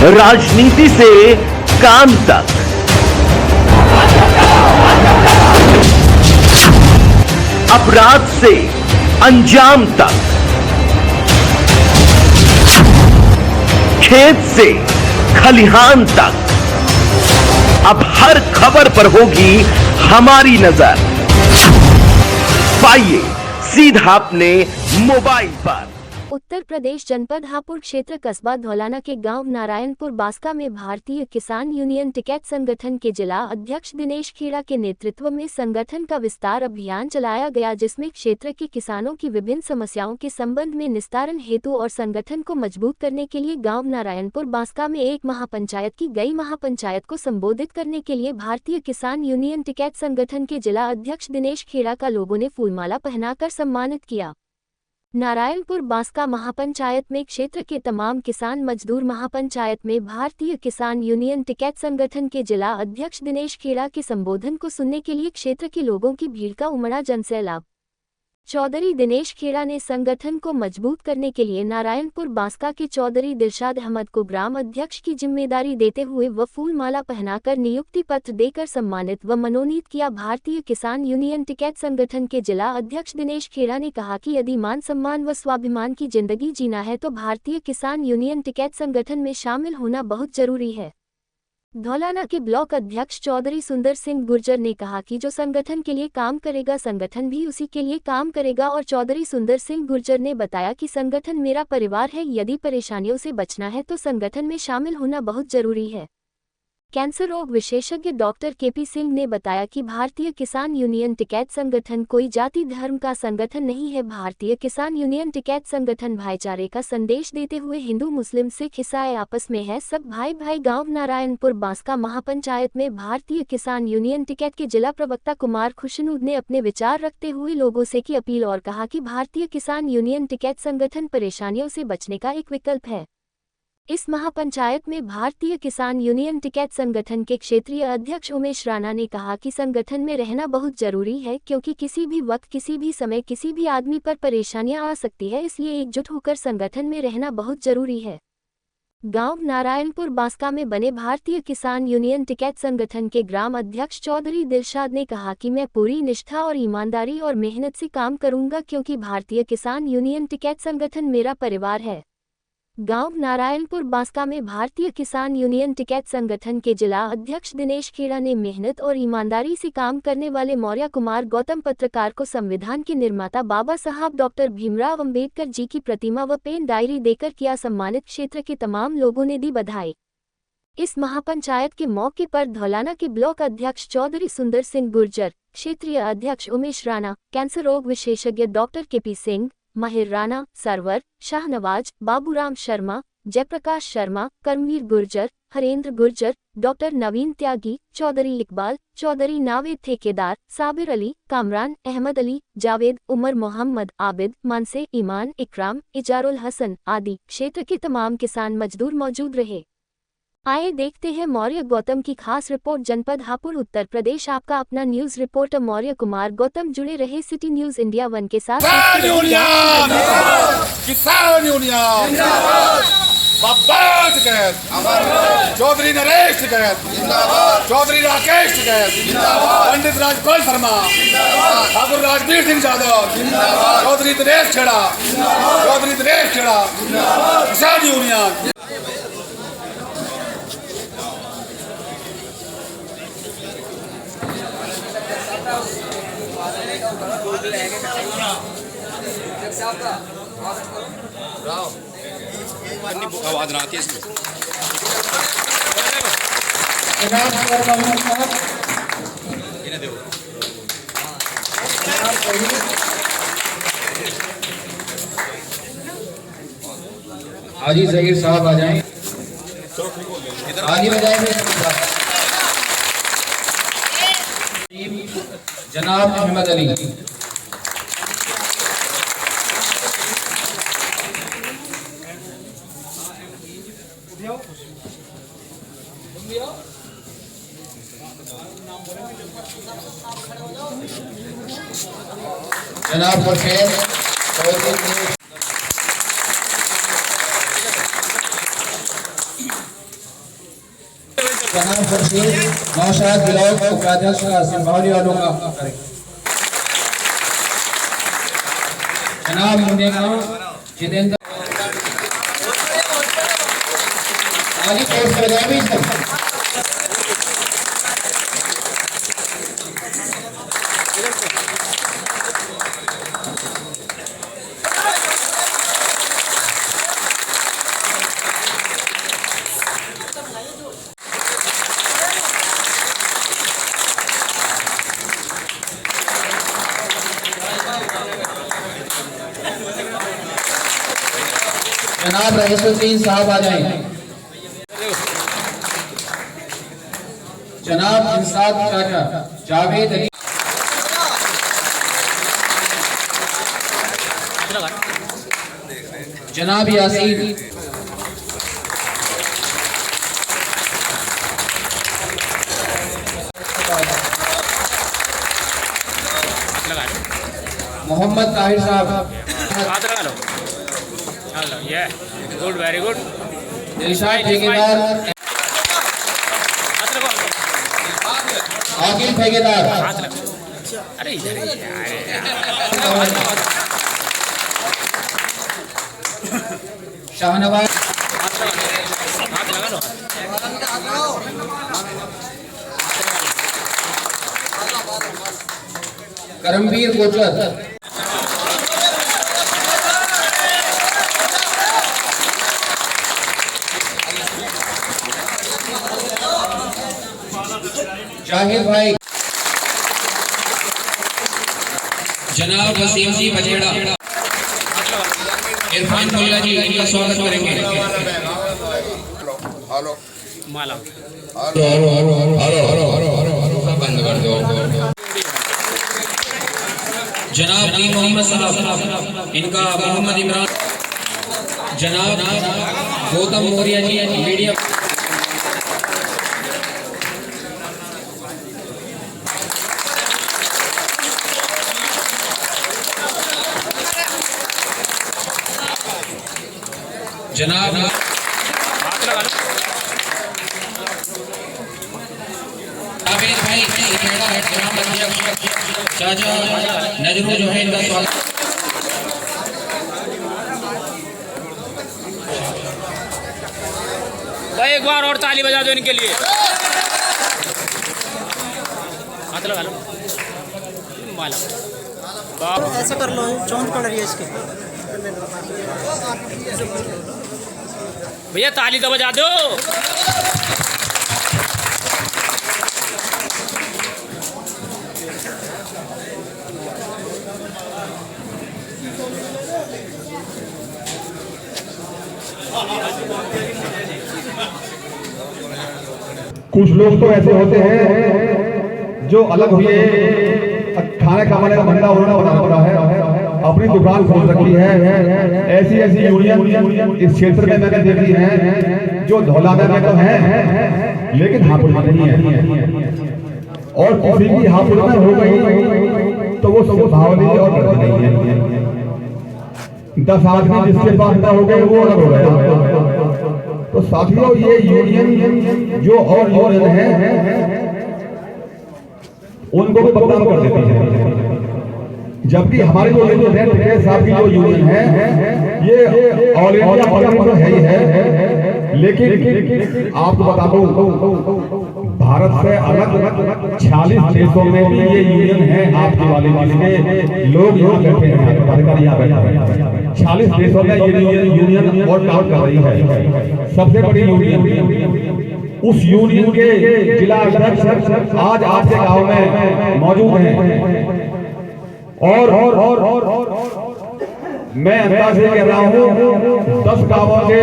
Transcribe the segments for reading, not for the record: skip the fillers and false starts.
राजनीति से काम तक, अपराध से अंजाम तक, खेत से खलिहान तक, अब हर खबर पर होगी हमारी नजर। पाइए सीधा अपने मोबाइल पर। उत्तर प्रदेश जनपद हापुड़ क्षेत्र कस्बा धौलाना के गांव नारायणपुर बास्का में भारतीय किसान यूनियन टिकैत संगठन के जिला अध्यक्ष दिनेश खेड़ा के नेतृत्व में संगठन का विस्तार अभियान चलाया गया, जिसमें क्षेत्र के किसानों की विभिन्न समस्याओं के संबंध में निस्तारण हेतु और संगठन को मजबूत करने के लिए गांव नारायणपुर बास्का में एक महापंचायत की गई। महापंचायत को संबोधित करने के लिए भारतीय किसान यूनियन टिकैत संगठन के जिला अध्यक्ष दिनेश खेड़ा का लोगों ने फूलमाला पहनाकर सम्मानित किया। नारायणपुर बास्का महापंचायत में क्षेत्र के तमाम किसान मजदूर महापंचायत में भारतीय किसान यूनियन टिकैत संगठन के जिला अध्यक्ष दिनेश खेड़ा के संबोधन को सुनने के लिए क्षेत्र के लोगों की भीड़ का उमड़ा जनसैलाब। चौधरी दिनेश खेड़ा ने संगठन को मजबूत करने के लिए नारायणपुर बास्का के चौधरी दिलशाद अहमद को ग्राम अध्यक्ष की जिम्मेदारी देते हुए व फूलमाला पहनाकर नियुक्ति पत्र देकर सम्मानित व मनोनीत किया। भारतीय किसान यूनियन टिकैत संगठन के जिला अध्यक्ष दिनेश खेड़ा ने कहा कि यदि मान सम्मान व स्वाभिमान की जिंदगी जीना है तो भारतीय किसान यूनियन टिकैत संगठन में शामिल होना बहुत जरूरी है। धौलाना के ब्लॉक अध्यक्ष चौधरी सुंदर सिंह गुर्जर ने कहा कि जो संगठन के लिए काम करेगा संगठन भी उसी के लिए काम करेगा। और चौधरी सुंदर सिंह गुर्जर ने बताया कि संगठन मेरा परिवार है, यदि परेशानियों से बचना है तो संगठन में शामिल होना बहुत जरूरी है। कैंसर रोग विशेषज्ञ डॉक्टर केपी सिंह ने बताया कि भारतीय किसान यूनियन टिकैत संगठन कोई जाति धर्म का संगठन नहीं है। भारतीय किसान यूनियन टिकैत संगठन भाईचारे का संदेश देते हुए हिंदू मुस्लिम सिख ईसाई आपस में है सब भाई भाई। गांव नारायणपुर बास्का महापंचायत में भारतीय किसान यूनियन टिकैत के जिला प्रवक्ता कुमार खुशनूद ने अपने विचार रखते हुए लोगों से की अपील और कहा कि भारतीय किसान यूनियन टिकैत संगठन परेशानियों से बचने का एक विकल्प है। इस महापंचायत में भारतीय किसान यूनियन टिकैत संगठन के क्षेत्रीय अध्यक्ष उमेश राणा ने कहा कि संगठन में रहना बहुत जरूरी है, क्योंकि किसी भी वक्त किसी भी समय किसी भी आदमी पर परेशानियां आ सकती है, इसलिए एकजुट होकर संगठन में रहना बहुत जरूरी है। गांव नारायणपुर बास्का में बने भारतीय किसान यूनियन टिकैत संगठन के ग्राम अध्यक्ष चौधरी दिलशाद ने कहा कि मैं पूरी निष्ठा और ईमानदारी और मेहनत से काम करूंगा, क्योंकि भारतीय किसान यूनियन टिकैत संगठन मेरा परिवार है। गांव नारायणपुर बास्का में भारतीय किसान यूनियन टिकैत संगठन के जिला अध्यक्ष दिनेश खेड़ा ने मेहनत और ईमानदारी से काम करने वाले मौर्य कुमार गौतम पत्रकार को संविधान के निर्माता बाबा साहब डॉक्टर भीमराव अंबेडकर जी की प्रतिमा व पेन डायरी देकर किया सम्मानित। क्षेत्र के तमाम लोगों ने दी बधाई। इस महापंचायत के मौके पर धौलाना के ब्लॉक अध्यक्ष चौधरी सुंदर सिंह गुर्जर, क्षेत्रीय अध्यक्ष उमेश राणा, कैंसर रोग विशेषज्ञ डॉक्टर केपी सिंह, माहिर राणा, सरवर, शाहनवाज, बाबूराम शर्मा, जयप्रकाश शर्मा, कर्मवीर गुर्जर, हरेंद्र गुर्जर, डॉक्टर नवीन त्यागी, चौधरी इकबाल, चौधरी नावेद ठेकेदार, साबिर अली, कामरान अहमद अली, जावेद, उमर मोहम्मद, आबिद, मानसे, ईमान, इकराम, इजारुल हसन आदि क्षेत्र के तमाम किसान मजदूर मौजूद रहे। आइए देखते हैं मौर्य गौतम की खास रिपोर्ट। जनपद हापुड़ उत्तर प्रदेश, आपका अपना न्यूज रिपोर्टर मौर्य कुमार गौतम जुड़े रहे सिटी न्यूज इंडिया 1 के साथ। किसान यूनियन चौधरी नरेश टिकैत, चौधरी राकेश टिकैत, पंडित राजपाल शर्मा, ठाकुर राजवीर सिंह यादव, चौधरी दिनेश खेड़ा, चौधरी दिनेश खेड़ा, किसान यूनियन। आवाज ना आती है इसमें। हाजी जहीर साहब आ जाएं। आगे बजाएंगे जनाब अहमद अली। जनाब जनाब खुर्शीद नौशाद ब्लॉक उपाध्यक्ष का संभावनी वालों का करें। जनाब मुंडेगांव जितेंद्र आगे पोस्ट कर जाए भी जनाब रईसुद्दीन साहब आ जाएं। जनाब इंसाफ चाचा जावेद अली जनाब यासीन मोहम्मद ताहिर साहब गुड वेरी गुड दिलशाद ठेकेदार आकिल ठेकेदार अरे इधर शाहनवाज हाथ लगा लो करमवीर कोचर जाहिद भाई जनाब वसीम जी बजेड़ा इरफान मुल्ला जी इनका स्वागत करेंगे। हेलो माला बंद कर दो। जनाब डी मोहम्मद साहब इनका मोहम्मद इमरान जनाब गौतम मौर्य जी मीडिया जनाब हाथ लगा लो आबिद भाई चाचा नजरू जो है इनका स्वागत। तो एक बार और ताली बजा दो इनके लिए हाथ लगा लो माला ऐसा कर लो चौंध पड़ रही है इसके भैया ताली तो बजा दो कुछ लोग तो ऐसे होते हैं जो अलग हुए खाने कमाने का धंधा उन्होंने बना रखा है, अपनी दुकान खोल रखी है। ऐसी ऐसी यूनियन इस क्षेत्र में मैंने देखी है जो धौलाना में तो है लेकिन हापुड़ में नहीं है, और किसी की हापुड़ में हो गई तो वो सब भावली और नहीं है। 10 आदमी जिसके पास न हो गए वो अलग हो गया। तो साथियों ये यूनियन जो और यूनियन है उनको भी बदनाम कर देती है, जबकि हमारे जो साहब की जो यूनियन है ये ऑल इंडिया पकड़ तो है ही है, लेकिन आपको बता दूं भारत से अलग 46 देशों में भी ये यूनियन है आपकी वाली, जिसके लोग यहाँ बैठे हैं, पदाधिकारी यहाँ बैठे हैं। 46 देशों में ये यूनियन और काम कर रही है, सबसे बड़ी यूनियन। उस यूनियन के जिला अध्यक्ष आज आपके गांव में मौजूद हैं और मैं अंदाज से कह रहा हूँ 10 गांवों के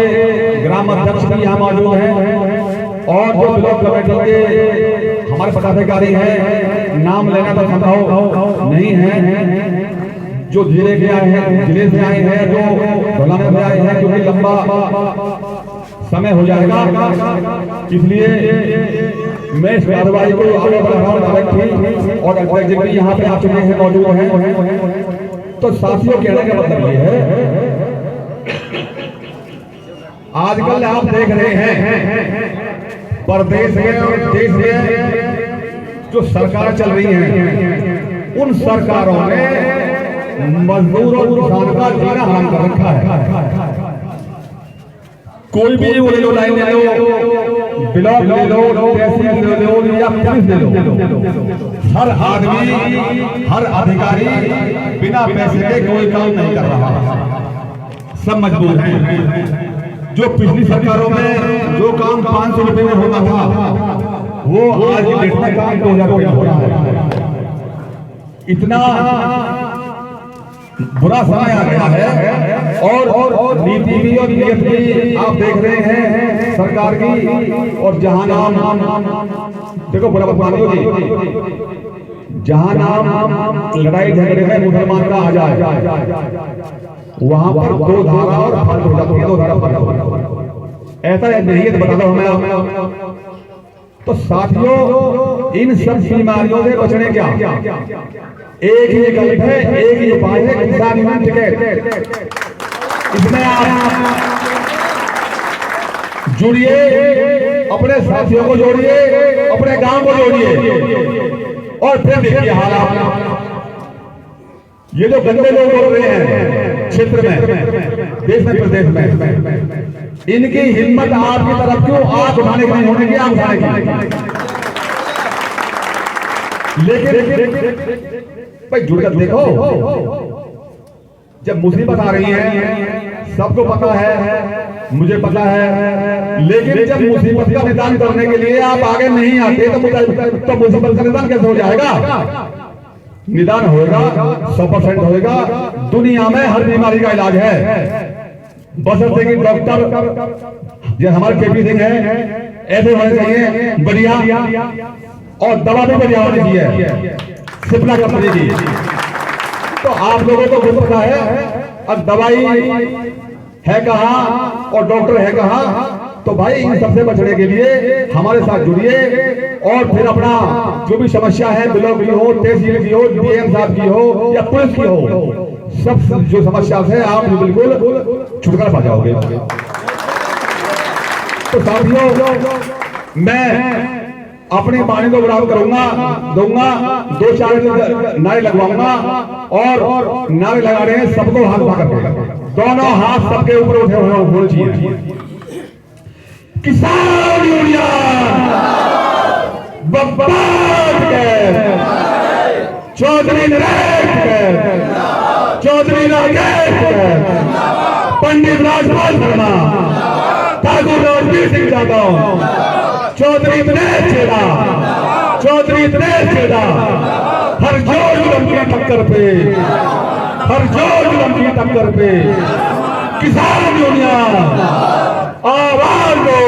ग्राम अध्यक्ष भी यहाँ मौजूद हैं और जो ब्लॉक कमेटी के हमारे पदाधिकारी हैं, नाम लेना तो संभव नहीं है, जो जिले के आए हैं, जिले से आए हैं, जो धौलाना से आए हैं, क्योंकि लंबा समय हो जाएगा, इसलिए मैं इस कार्रवाई को आगे बढ़ा रहा हूँ और अध्यक्ष भी यहाँ पे आ चुके हैं, मौजूद हैं। तो साथियों कहने का मतलब ये है आजकल आप देख रहे हैं प्रदेश में और देश में जो सरकार चल रही हैं, उन सरकारों ने मजदूर और किसान का जीना हराम कर रखा है। कोई भी वो ले लो, लाइन ले लो, ब्लॉक ले लो, तहसील ले लो या पुलिस ले लो, हर आदमी, हर अधिकारी बिना पैसे के कोई काम नहीं कर रहा, सब मजबूर हैं। जो पिछली सरकारों में जो काम 500 रुपए में होता था, वो आज की डेट में काम 2000 रुपए हो रहा है। इतना बुरा समय आ गया है और नीति भी और नीयत भी आप देख रहे हैं सरकार की। और जहां नाम देखो बुरा बदमानी होगी, जहां नाम लड़ाई झगड़े में मुसलमान का आ जाए, वहां पर 2 धारा और फर्क हो जाती है, 2 धारा फर्क। ऐसा नहीं है तो बता दो हमें। तो साथियों, इन सब बीमारियों से बचने क्या एक ही विकल्प है, एक ही उपाय है, किसान यूनियन टिकट। इसमें आप जुड़िए, अपने साथियों को जोड़िए, अपने गांव को जोड़िए और फिर देखिए हालात। ये जो गंदे लोग बोल रहे हैं क्षेत्र में, देश में, प्रदेश में, इनकी हिम्मत आपकी तरफ क्यों आंख उठाने की नहीं होने की, आंख उठाने की। लेकिन भाई जुड़कर देखो, जब मुसीबत आ रही है, सबको पता है, मुझे पता है, लेकिन जब मुसीबत का निदान करने के लिए आप आगे नहीं आते तो मुसीबत का निदान कैसे हो जाएगा? निदान होगा 100% होगा। दुनिया में हर बीमारी का इलाज है, बशर्ते कि डॉक्टर जो हमारे केपी सिंह है ऐसे होने चाहिए बढ़िया, और दवा भी बढ़िया होनी चाहिए सिप्ला कंपनी की। तो आप लोगों को खुद पता है, अब दवाई है कहाँ और डॉक्टर है कहाँ। तो भाई इन सबसे बचने के लिए हमारे साथ जुड़िए और फिर अपना जो भी समस्या है, ब्लॉक की हो, तहसील की हो, डीएम साहब की हो या पुलिस की हो, सब जो समस्या है आप बिल्कुल छुटकारा पा जाओगे। तो साथियों, मैं अपनी वाणी को बराबर दूंगा, 2-4 नारे लगवाऊंगा और नारे लगा रहे हैं सबको हाथ उठा करके, दोनों हाथ सबके ऊपर उठे होने चाहिए। किसान यूनियन बब्बाद चौधरी नरेश, चौधरी राकेश, पंडित राजपाल शर्मा, ठाकुर राजवीर सिंह यादव, चौधरी दिनेश चेड़ा, चौधरी दिनेश चेड़ा, हर जोर जुल्म की टक्कर पे, हर जोर जुल्म की टक्कर पे किसान यूनियन आवाज दो,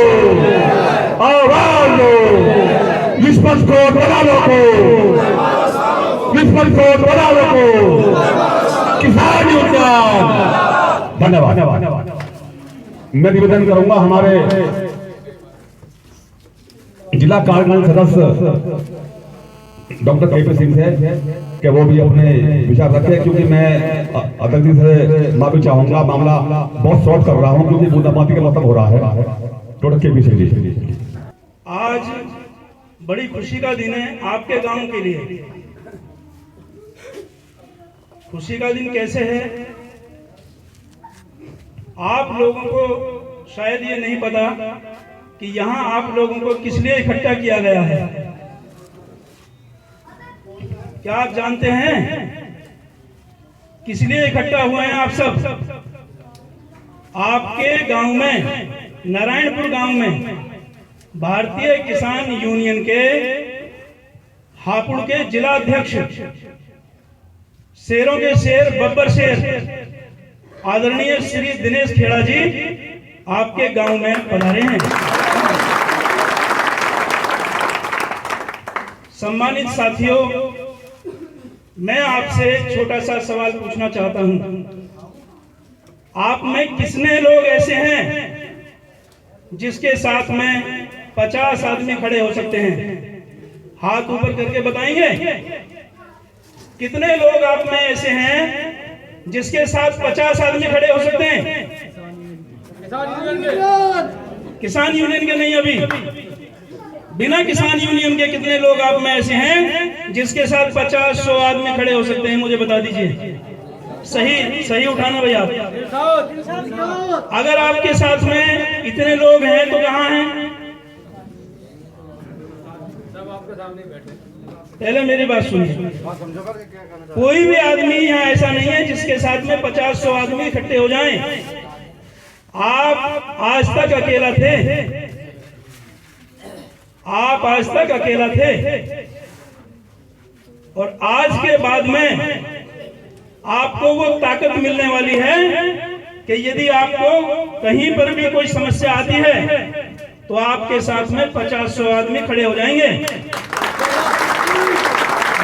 आवाज दो, निष्पक्ष कोर्ट बना लो को, निष्पक्ष कोर्ट बना लो को, किसान यूनियन। धन्यवाद। मैं निवेदन करूंगा हमारे जिला कार्यकारिणी सदस्य डॉक्टर केपी सिंह से कि वो भी अपने विचार रखे, क्योंकि मैं अध्यक्ष जी से माफी चाहूंगा, मामला बहुत शॉर्ट कर रहा हूं क्योंकि बूंदाबांदी का मतलब हो रहा है। डॉक्टर केपी सिंह जी, आज बड़ी खुशी का दिन है आपके गांव के लिए। खुशी का दिन कैसे है, आप लोगों को शायद ये नहीं पता कि यहाँ आप लोगों को किस लिए इकट्ठा किया गया है। क्या आप जानते हैं किस लिए इकट्ठा हुए हैं आप सब? आपके गांव में, नारायणपुर गांव में, भारतीय किसान यूनियन के हापुड़ के जिला अध्यक्ष, शेरों के शेर, बब्बर शेर, आदरणीय श्री दिनेश खेड़ा जी आपके गांव में पधारे हैं। सम्मानित साथियों, मैं आपसे छोटा सा सवाल पूछना चाहता हूं। आप में कितने लोग ऐसे हैं जिसके साथ में 50 आदमी खड़े हो सकते हैं? हाथ ऊपर करके बताएंगे। कितने लोग आप में ऐसे हैं जिसके साथ 50 आदमी खड़े हो सकते हैं? किसान यूनियन के नहीं, अभी बिना किसान यूनियन के कितने लोग आप में ऐसे हैं जिसके साथ 50-100 आदमी खड़े हो सकते हैं? मुझे बता दीजिए। सही सही उठाना भैया। अगर आपके साथ में इतने लोग हैं तो कहाँ हैं? पहले मेरी बात सुनिए। कोई भी आदमी यहाँ ऐसा नहीं है जिसके साथ में 50-100 आदमी इकट्ठे हो जाएं। आप आज तक अकेला थे, आप आज तक अकेला थे, और आज के बाद में आपको वो ताकत मिलने वाली है कि यदि आपको कहीं पर भी कोई समस्या आती है तो आपके साथ में 50-100 आदमी खड़े हो जाएंगे।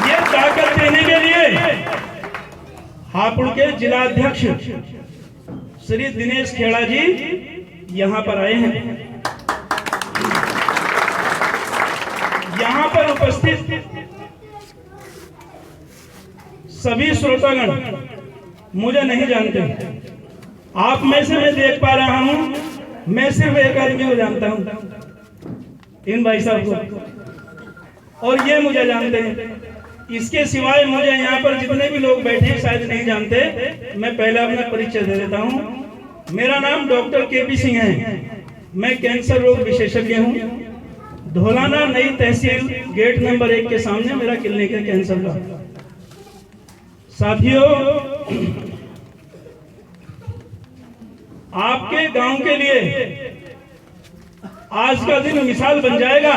ये ताकत देने के लिए हापुड़ के जिला अध्यक्ष श्री दिनेश खेड़ा जी यहां पर आए हैं। यहां पर उपस्थित सभी श्रोतागण मुझे नहीं जानते। आप में से मैं देख पा रहा हूं, मैं सिर्फ एक आदमी को जानता हूं, इन भाई साहब को, और ये मुझे जानते हैं। इसके सिवाय मुझे यहाँ पर जितने भी लोग बैठे हैं शायद नहीं जानते। मैं पहले अपना परिचय दे देता हूँ। मेरा नाम डॉक्टर केपी सिंह है। मैं कैंसर रोग विशेषज्ञ हूँ। धौलाना नई तहसील गेट नंबर 1 के सामने मेरा क्लिनिक है कैंसर का। साथियों, आपके गांव के लिए आज का दिन मिसाल बन जाएगा।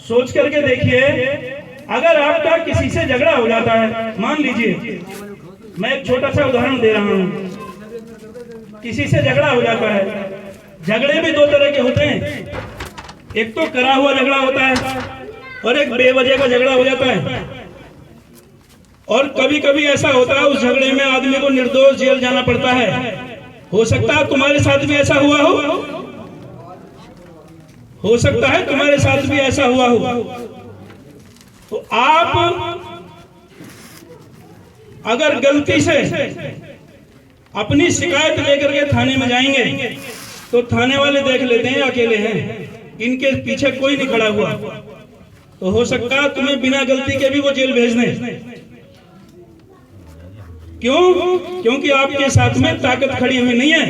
सोच करके देखिए, अगर आपका किसी से झगड़ा हो जाता है, मान लीजिए मैं एक छोटा सा उदाहरण दे रहा हूं, किसी से झगड़ा हो जाता है। झगड़े भी दो तरह के होते हैं, एक तो करा हुआ झगड़ा होता है और एक बेवजह का झगड़ा हो जाता है। और कभी कभी ऐसा होता है उस झगड़े में आदमी को निर्दोष जेल जाना पड़ता है। हो सकता है तुम्हारे साथ भी ऐसा हुआ हो सकता है तुम्हारे साथ भी ऐसा हुआ हो। तो आप अगर गलती से अपनी शिकायत लेकर के थाने में जाएंगे तो थाने वाले देख लेते हैं अकेले हैं, इनके पीछे कोई नहीं खड़ा हुआ, तो हो सकता है तुम्हें बिना गलती के भी वो जेल भेज दें। क्यों? क्योंकि आपके साथ में ताकत खड़ी हुई नहीं है।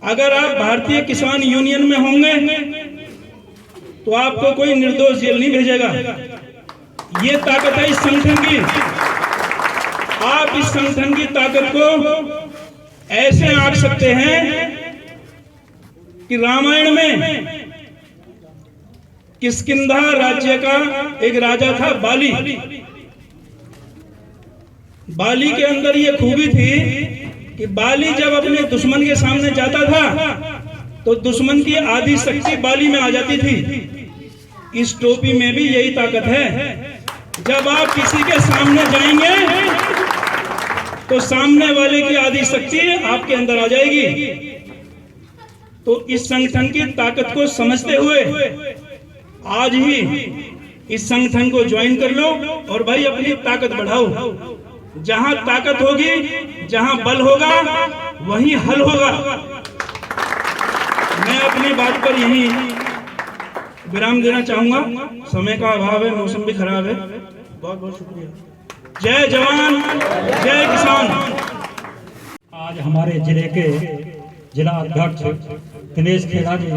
अगर आप भारतीय किसान यूनियन में होंगे तो आपको कोई निर्दोष जेल नहीं भेजेगा। ये ताकत है इस संगठन की। आप इस संगठन की ताकत को ऐसे आंक सकते हैं कि रामायण में किष्किंधा राज्य का एक राजा था बाली। बाली के अंदर ये खूबी थी कि बाली जब अपने दुश्मन के सामने जाता था तो दुश्मन की आधी शक्ति बाली में आ जाती थी। इस टोपी में भी यही ताकत है। जब आप किसी के सामने जाएंगे तो सामने वाले की आधी शक्ति आपके अंदर आ जाएगी। तो इस संगठन की ताकत को समझते हुए आज ही इस संगठन को ज्वाइन कर लो और भाई अपनी ताकत बढ़ाओ। जहां ताकत होगी, जहां बल होगा, वहीं हल होगा। मैं अपनी बात पर यही विराम देना चाहूंगा। समय का अभाव है, मौसम भी खराब है। बहुत बहुत शुक्रिया। जय जवान, जय किसान। आज हमारे जिले के जिला अध्यक्ष दिनेश खेड़ा जी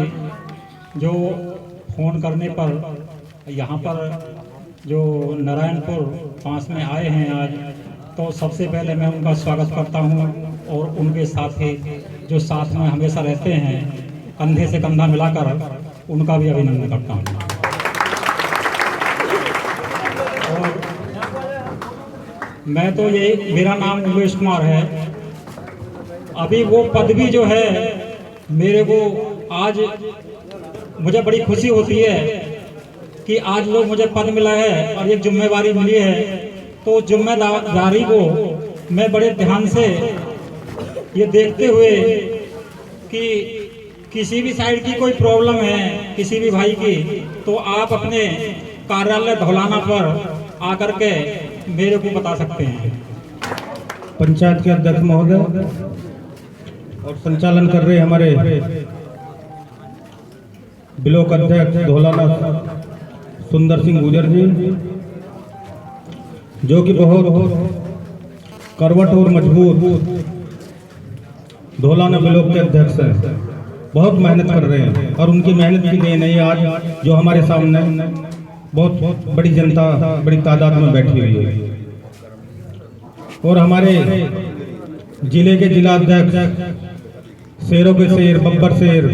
जो फोन करने पर यहाँ पर जो नारायणपुर पास में आए हैं आज, तो सबसे पहले मैं उनका स्वागत करता हूँ और उनके साथी जो साथ में हमेशा रहते हैं कंधे से कंधा मिलाकर उनका भी अभिनंदन करता हूँ। और मैं तो ये, मेरा नाम उमेश कुमार है। अभी वो पदवी जो है मेरे को आज मुझे बड़ी खुशी होती है कि आज लोग मुझे पद मिला है और एक जिम्मेवारी मिली है। तो जिम्मेदारी को मैं बड़े ध्यान से ये देखते हुए कि किसी भी साइड की कोई प्रॉब्लम है किसी भी भाई की, तो आप अपने कार्यालय धौलाना पर आकर के मेरे को बता सकते हैं। पंचायत के अध्यक्ष महोदय और संचालन कर रहे हमारे ब्लॉक अध्यक्ष धौलाना सुंदर सिंह गुजर जी, जो कि बहुत करवट और मजबूत धौलाना ब्लॉक के अध्यक्ष हैं, बहुत मेहनत कर रहे हैं और उनकी मेहनत की देन है आज जो हमारे सामने बहुत बड़ी जनता बड़ी तादाद में बैठी हुई है। और हमारे जिले के जिला अध्यक्ष शेरों के शेर बब्बर शेर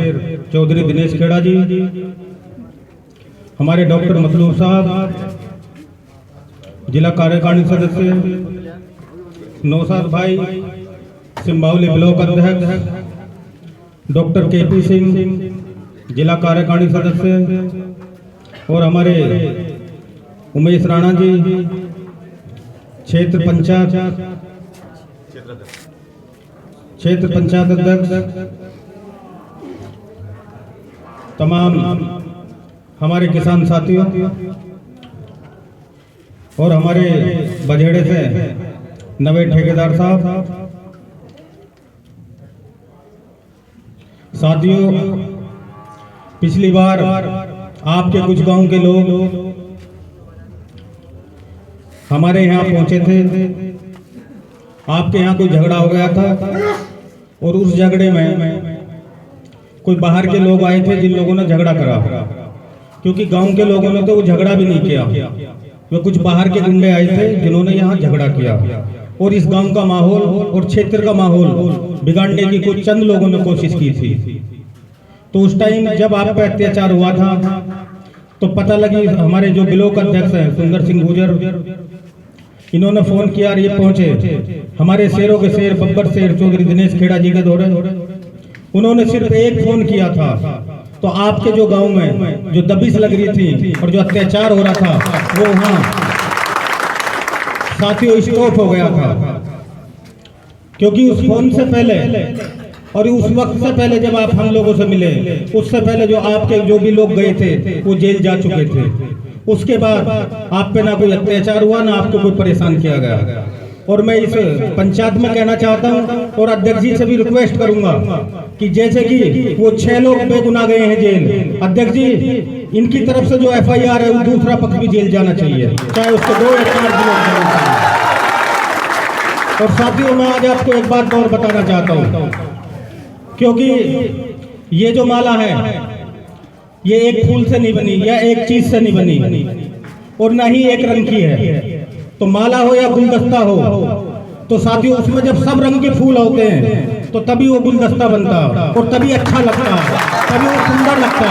चौधरी दिनेश खेड़ा जी, हमारे डॉक्टर मतलूब साहब जिला कार्यकारिणी सदस्य, नौशाद भाई सिंबावली ब्लॉक अध्यक्ष, डॉक्टर केपी सिंह जिला कार्यकारिणी सदस्य, और हमारे उमेश राणा जी क्षेत्र पंचायत अध्यक्ष, तमाम हमारे किसान साथियों और हमारे बजेड़े से नवे ठेकेदार साहब, साथियों पिछली बार आपके कुछ गांव के लोग हमारे यहाँ पहुंचे थे, आपके यहाँ कोई झगड़ा हो गया था और उस झगड़े में कोई बाहर के लोग आए थे जिन लोगों ने झगड़ा करा, क्योंकि गांव के लोगों ने तो वो झगड़ा भी नहीं किया, वे कुछ बाहर के गुंडे आए थे जिन्होंने यहाँ झगड़ा किया और इस गांव का माहौल और क्षेत्र का माहौल बिगाड़ने की कुछ चंद लोगों ने कोशिश की थी। तो उस टाइम जब आप पे अत्याचार हुआ था तो पता लगी, हमारे जो ब्लॉक अध्यक्ष हैं सुंदर सिंह गुजर, इन्होंने फोन किया और ये पहुंचे हमारे शेरों के शेर बब्बर शेर चौधरी दिनेश खेड़ा जी के दौरे। उन्होंने सिर्फ एक फोन किया था तो आपके जो गांव में जो दबिश लग रही थी और जो अत्याचार हो रहा था वो वहां साथियों स्टॉप हो गया था, क्योंकि उस फोन से पहले और उस वक्त से पहले जब आप हम लोगों से मिले, उससे पहले जो आपके जो भी लोग गए थे वो जेल जा चुके थे। उसके बाद आप पे ना कोई अत्याचार हुआ ना आपको कोई परेशान किया गया। और मैं इस पंचायत में कहना चाहता हूं और अध्यक्ष जी से भी रिक्वेस्ट करूंगा कि जैसे कि वो 6 लोग बेगुनाह गए हैं जेल, अध्यक्ष जी इनकी तरफ से जो FIR है वो दूसरा पक्ष भी जेल जाना चाहिए, चाहे उसको 2 या 4 दिन जाना चाहिए। और साथियों मैं आज आपको एक बात और बताना चाहता हूँ, क्योंकि ये जो माला है ये एक फूल से नहीं बनी या एक चीज से नहीं बनी और ना ही एक रंग की है। तो माला हो या गुलदस्ता हो तो साथियों उसमें जब सब रंग के फूल होते हैं तो तभी वो गुलदस्ता बनता और तभी अच्छा लगता, तभी वो सुंदर लगता।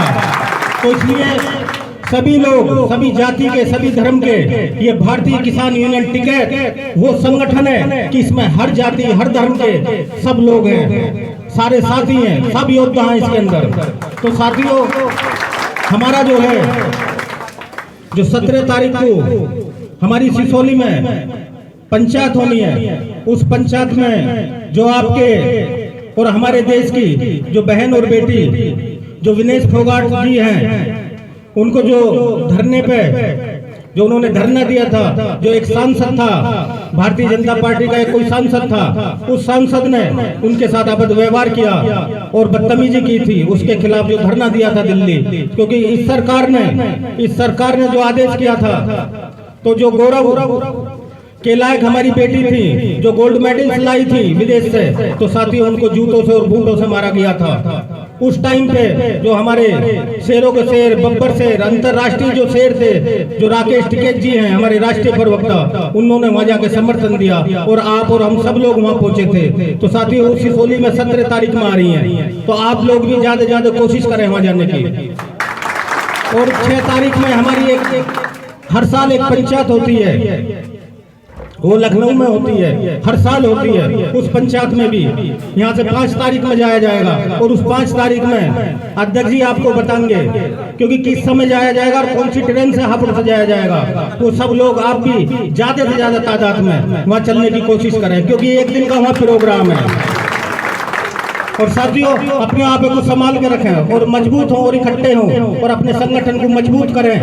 तो इसलिए सभी लोग, सभी जाति के, सभी धर्म के, ये भारतीय किसान यूनियन टिकैत वो संगठन है कि इसमें हर जाति हर धर्म के सब लोग हैं, सारे साथी हैं, सब योद्धा हैं इसके अंदर। तो साथियों हमारा जो है जो 17 तारीख को हमारी सिसोली में पंचायत होनी है, उस पंचायत में जो आपके और हमारे देश की जो बहन और बेटी जो विनेश फोगाट जी हैं, उनको जो धरने पे जो उन्होंने धरना दिया था, जो एक सांसद था भारतीय जनता पार्टी का, एक कोई सांसद था, उस सांसद ने उनके साथ अभद्र व्यवहार किया और बदतमीजी की थी, उसके खिलाफ जो धरना दिया था दिल्ली। क्योंकि इस सरकार ने जो आदेश किया था तो जो गौरव के लायक हमारी बेटी थी जो गोल्ड मेडल लाई थी विदेश से, तो साथियों उनको जूतों से और बूटों से मारा गया था। उस टाइम पे जो हमारे शेरों के शेर बब्बर शेर अंतरराष्ट्रीय जो शेर थे, जो राकेश टिकैत जी हैं हमारे राष्ट्रीय प्रवक्ता, उन्होंने वहां जाके समर्थन दिया और आप और हम सब लोग वहां पहुंचे थे। तो साथियों उस सिसोली में 17 तारीख में आ रही है, तो आप लोग भी ज्यादा ज्यादा कोशिश करें वहां जाने की। और 6 तारीख में हमारी हर साल एक पंचायत होती है, वो लखनऊ में होती है, हर साल होती है। उस पंचायत में भी यहाँ से 5 तारीख में जाया जाएगा और उस 5 तारीख में अध्यक्ष जी आपको बताएंगे, क्योंकि किस समय जाया जाएगा और कौन सी ट्रेन से हापुड़ से जाया जाएगा। वो सब लोग आप भी ज्यादा से ज्यादा तादाद में वहाँ चलने की कोशिश करें, क्योंकि एक दिन का वहाँ प्रोग्राम है। और साथियों अपने आप को संभाल के रखें और मजबूत हों और इकट्ठे हों और अपने संगठन को मजबूत करें।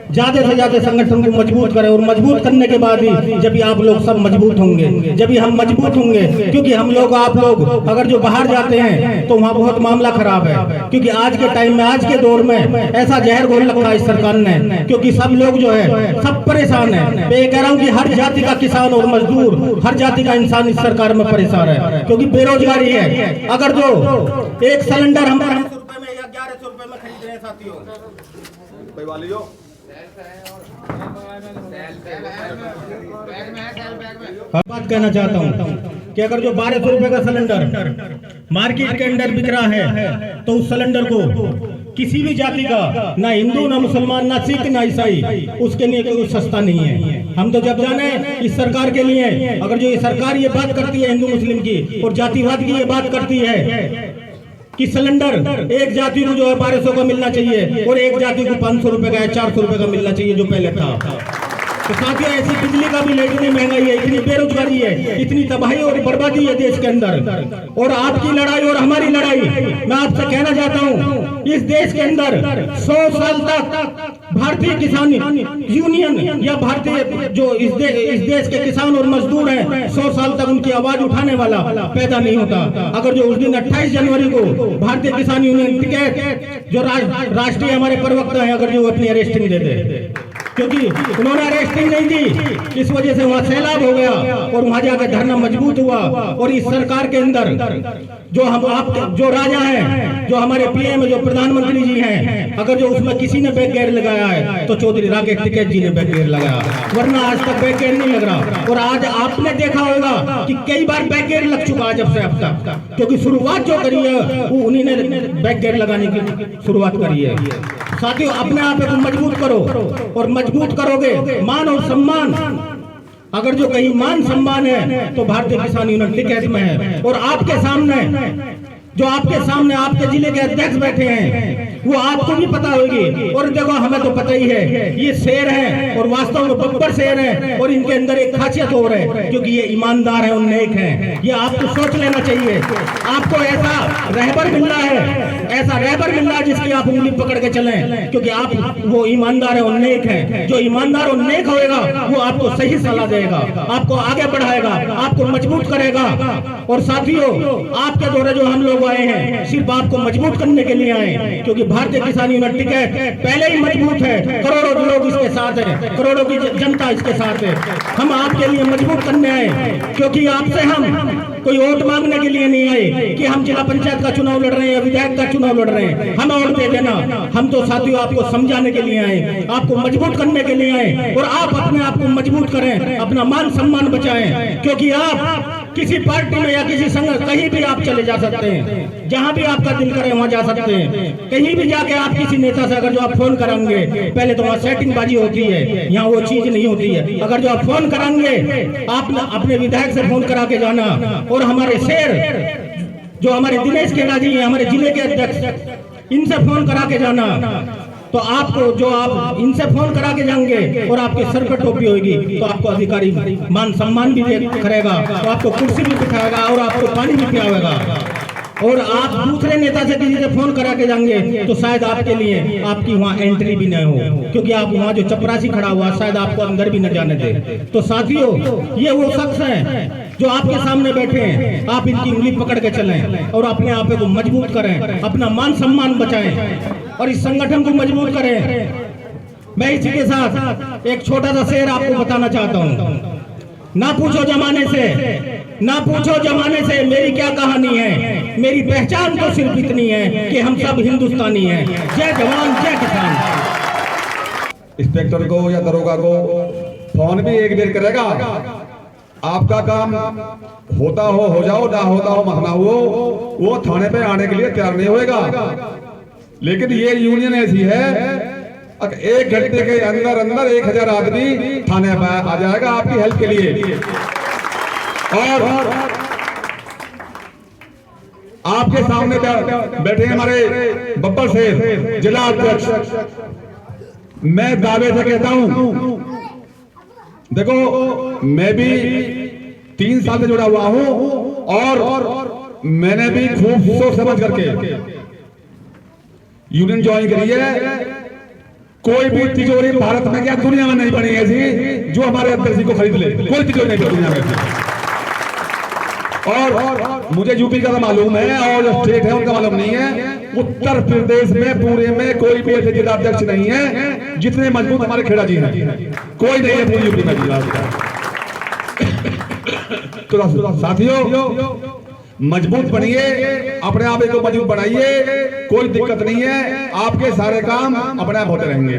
ज्यादा से ज्यादा संगठन को मजबूत करें, और मजबूत करने के बाद ही जब भी आप लोग सब मजबूत होंगे, जब भी हम मजबूत होंगे। क्योंकि हम लोग, आप लोग अगर जो बाहर जाते हैं तो वहाँ बहुत मामला खराब है, क्योंकि आज के टाइम में, आज के दौर में ऐसा जहर घोल रखा है इस सरकार ने, क्योंकि सब लोग जो है सब परेशान है। मैं ये कह रहा हूँ कि हर जाति का किसान और मजदूर, हर जाति का इंसान इस सरकार में परेशान है, क्योंकि बेरोजगारी है। अगर जो एक सिलेंडर हम 1100 रुपए में या 1100 रुपए में खरीद रहे हैं साथियों, बात कहना चाहता हूँ कि अगर जो 1200 रुपए का सिलेंडर मार्केट के अंदर बिक रहा है, तो उस सिलेंडर को किसी भी जाति का, ना हिंदू ना मुसलमान ना सिख ना ईसाई, उसके लिए कोई सस्ता नहीं है। हम तो जब जाने इस सरकार के लिए, अगर जो ये सरकार ये बात करती है हिंदू मुस्लिम की और जातिवाद की ये बात करती है कि सिलेंडर एक जाति को जो है 1200 का मिलना चाहिए और एक जाति को 500 रुपए का या 400 रुपए का मिलना चाहिए जो पहले था, तो साथियों ऐसी बिजली का बिल, इतनी महंगाई है, इतनी बेरोजगारी है, इतनी तबाही और बर्बादी है देश के अंदर। और आपकी लड़ाई और हमारी लड़ाई, मैं आपसे कहना चाहता हूँ, इस देश के अंदर 100 साल तक भारतीय किसान यूनियन या भारतीय जो इस देश के किसान और मजदूर हैं, 100 साल तक उनकी आवाज उठाने वाला पैदा नहीं होता। अगर जो उस दिन 28 जनवरी को भारतीय किसान यूनियन टिकैत जो राष्ट्रीय हमारे प्रवक्ता है, अगर जो अपनी अरेस्टिंग दे दे, क्योंकि उन्होंने अरेस्टिंग नहीं दी, इस वजह से वहाँ सैलाब हो गया और वहाँ जाकर धरना मजबूत हुआ। और इस सरकार के अंदर जो हम आप जो राजा हैं, जो हमारे पीएम जो प्रधानमंत्री जी हैं, अगर जो उसमें किसी ने बैक गेयर लगाया है तो चौधरी राकेश टिकैत जी ने बैक गेयर लगाया, वरना आज तक बैक गेयर नहीं लग रहा। और आज आपने देखा होगा कि कई बार बैक गेयर लग चुका है जब से अब तक, क्योंकि शुरुआत जो करी है वो उन्हीं ने बैक गेयर लगाने की शुरुआत करी है। साथियों अपने आप को मजबूत करो, और मजबूत करोगे मान और सम्मान, अगर जो कहीं मान सम्मान है तो भारतीय किसान यूनियन टिकैत में है। और आपके सामने जो आपके जिले के अध्यक्ष बैठे हैं वो आपको भी पता होगी, और देखो हमें तो पता ही है, ये शेर हैं और वास्तव में बब्बर शेर हैं, और इनके अंदर एक खासियत और है, क्योंकि ये ईमानदार है और नेक हैं। ये आपको सोच लेना चाहिए। आपको ऐसा रहबर मिल रहा है जिसकी आप उंगली पकड़ के चलें, क्योंकि आप वो ईमानदार है और नेक है। जो ईमानदार और नेक होएगा वो आपको सही सलाह देगा, आपको आगे बढ़ाएगा, आपको मजबूत करेगा। और साथियों आपके द्वारा जो हम लोग आए हैं सिर्फ आपको मजबूत करने के लिए आए, क्योंकि भारतीय किसान यूनियन टिकैत पहले ही मजबूत है, करोड़ों लोग इसके साथ है, करोड़ों की जनता इसके साथ है। हम आपके लिए मजबूत करने आए, क्योंकि आपसे हम कोई वोट मांगने के लिए नहीं आए कि हम जिला पंचायत का चुनाव लड़ रहे हैं या विधायक का चुनाव लड़ रहे हैं, हमें वोट दे देना। हम तो साथियों आपको समझाने के लिए आए, आपको मजबूत करने के लिए आए, और आप अपने आप को मजबूत करें, अपना मान सम्मान बचाएं, क्योंकि आप किसी पार्टी में या किसी संघ कहीं भी आप चले जा सकते हैं, जहां भी आपका दिल करे वहां जा सकते हैं। कहीं भी जाके आप किसी नेता से अगर जो आप फोन कराएंगे, पहले तो वहाँ सेटिंग बाजी होती है, यहाँ वो चीज नहीं होती है। अगर जो आप फोन कराएंगे, आप अपने विधायक से फोन करा के जाना, और हमारे शेर जो हमारे दिनेश खेड़ा जी हैं, हमारे जिले के अध्यक्ष, इनसे फोन करा के जाना, तो आपको जो आप इनसे फोन करा के जाएंगे और आपके सर पर टोपी होगी, तो आपको अधिकारी मान सम्मान भी करेगा, तो आपको कुर्सी भी बिठाएगा और आपको पानी भी पिलाएगा। और आप दूसरे नेता से किसी से फोन करा के जाएंगे तो शायद आपके लिए आपकी वहाँ एंट्री भी न हो, क्योंकि आप वहाँ जो चपरासी खड़ा हुआ शायद आपको अंदर भी न जाने दे। तो साथियों ये वो शख्स हैं जो आपके सामने बैठे हैं, आप इनकी उंगली पकड़ के चलें और अपने आप को मजबूत करें, अपना मान सम्मान बचाएं और इस संगठन को मजबूत करें। मैं इसी के साथ एक छोटा सा शेर आपको बताना चाहता हूँ। ना पूछो जमाने से मेरी क्या कहानी है, मेरी पहचान तो सिर्फ इतनी है कि हम सब हिंदुस्तानी हैं। जय जवान जय किसान। इंस्पेक्टर को या दरोगा को फोन भी एक देर करेगा, आपका काम होता हो जाओ, ना होता हो मत ना हो, वो थाने पे आने के लिए तैयार नहीं होएगा। लेकिन ये यूनियन ऐसी है, 1 घंटे के अंदर 1000 आदमी थाने पे आ जाएगा आपकी हेल्प के लिए। और आपके सामने बैठे हमारे बब्बर शेर जिला अध्यक्ष, मैं दावे से कहता हूं, देखो मैं भी 3 साल से जुड़ा हुआ हूं और मैंने भी खूब सोच समझ करके यूनियन ज्वाइन करी है। कोई भी तिजोरी भारत में क्या दुनिया में नहीं बनी ऐसी जो हमारे अध्यक्ष जी को खरीद ले, कोई तिजोरी नहीं बनी दुनिया में। और मुझे यूपी का तो मालूम है और जो स्टेट है उनका मालूम नहीं है। उत्तर प्रदेश में पूरे में कोई भी ऐसे जिला अध्यक्ष नहीं है जितने मजबूत हमारे खेड़ा जी हैं, कोई नहीं है पूरी यूपी में जिला। तो साथियों मजबूत बनिए, अपने आप को मजबूत बनाइए, कोई दिक्कत नहीं है, आपके सारे काम अपने आप होते रहेंगे।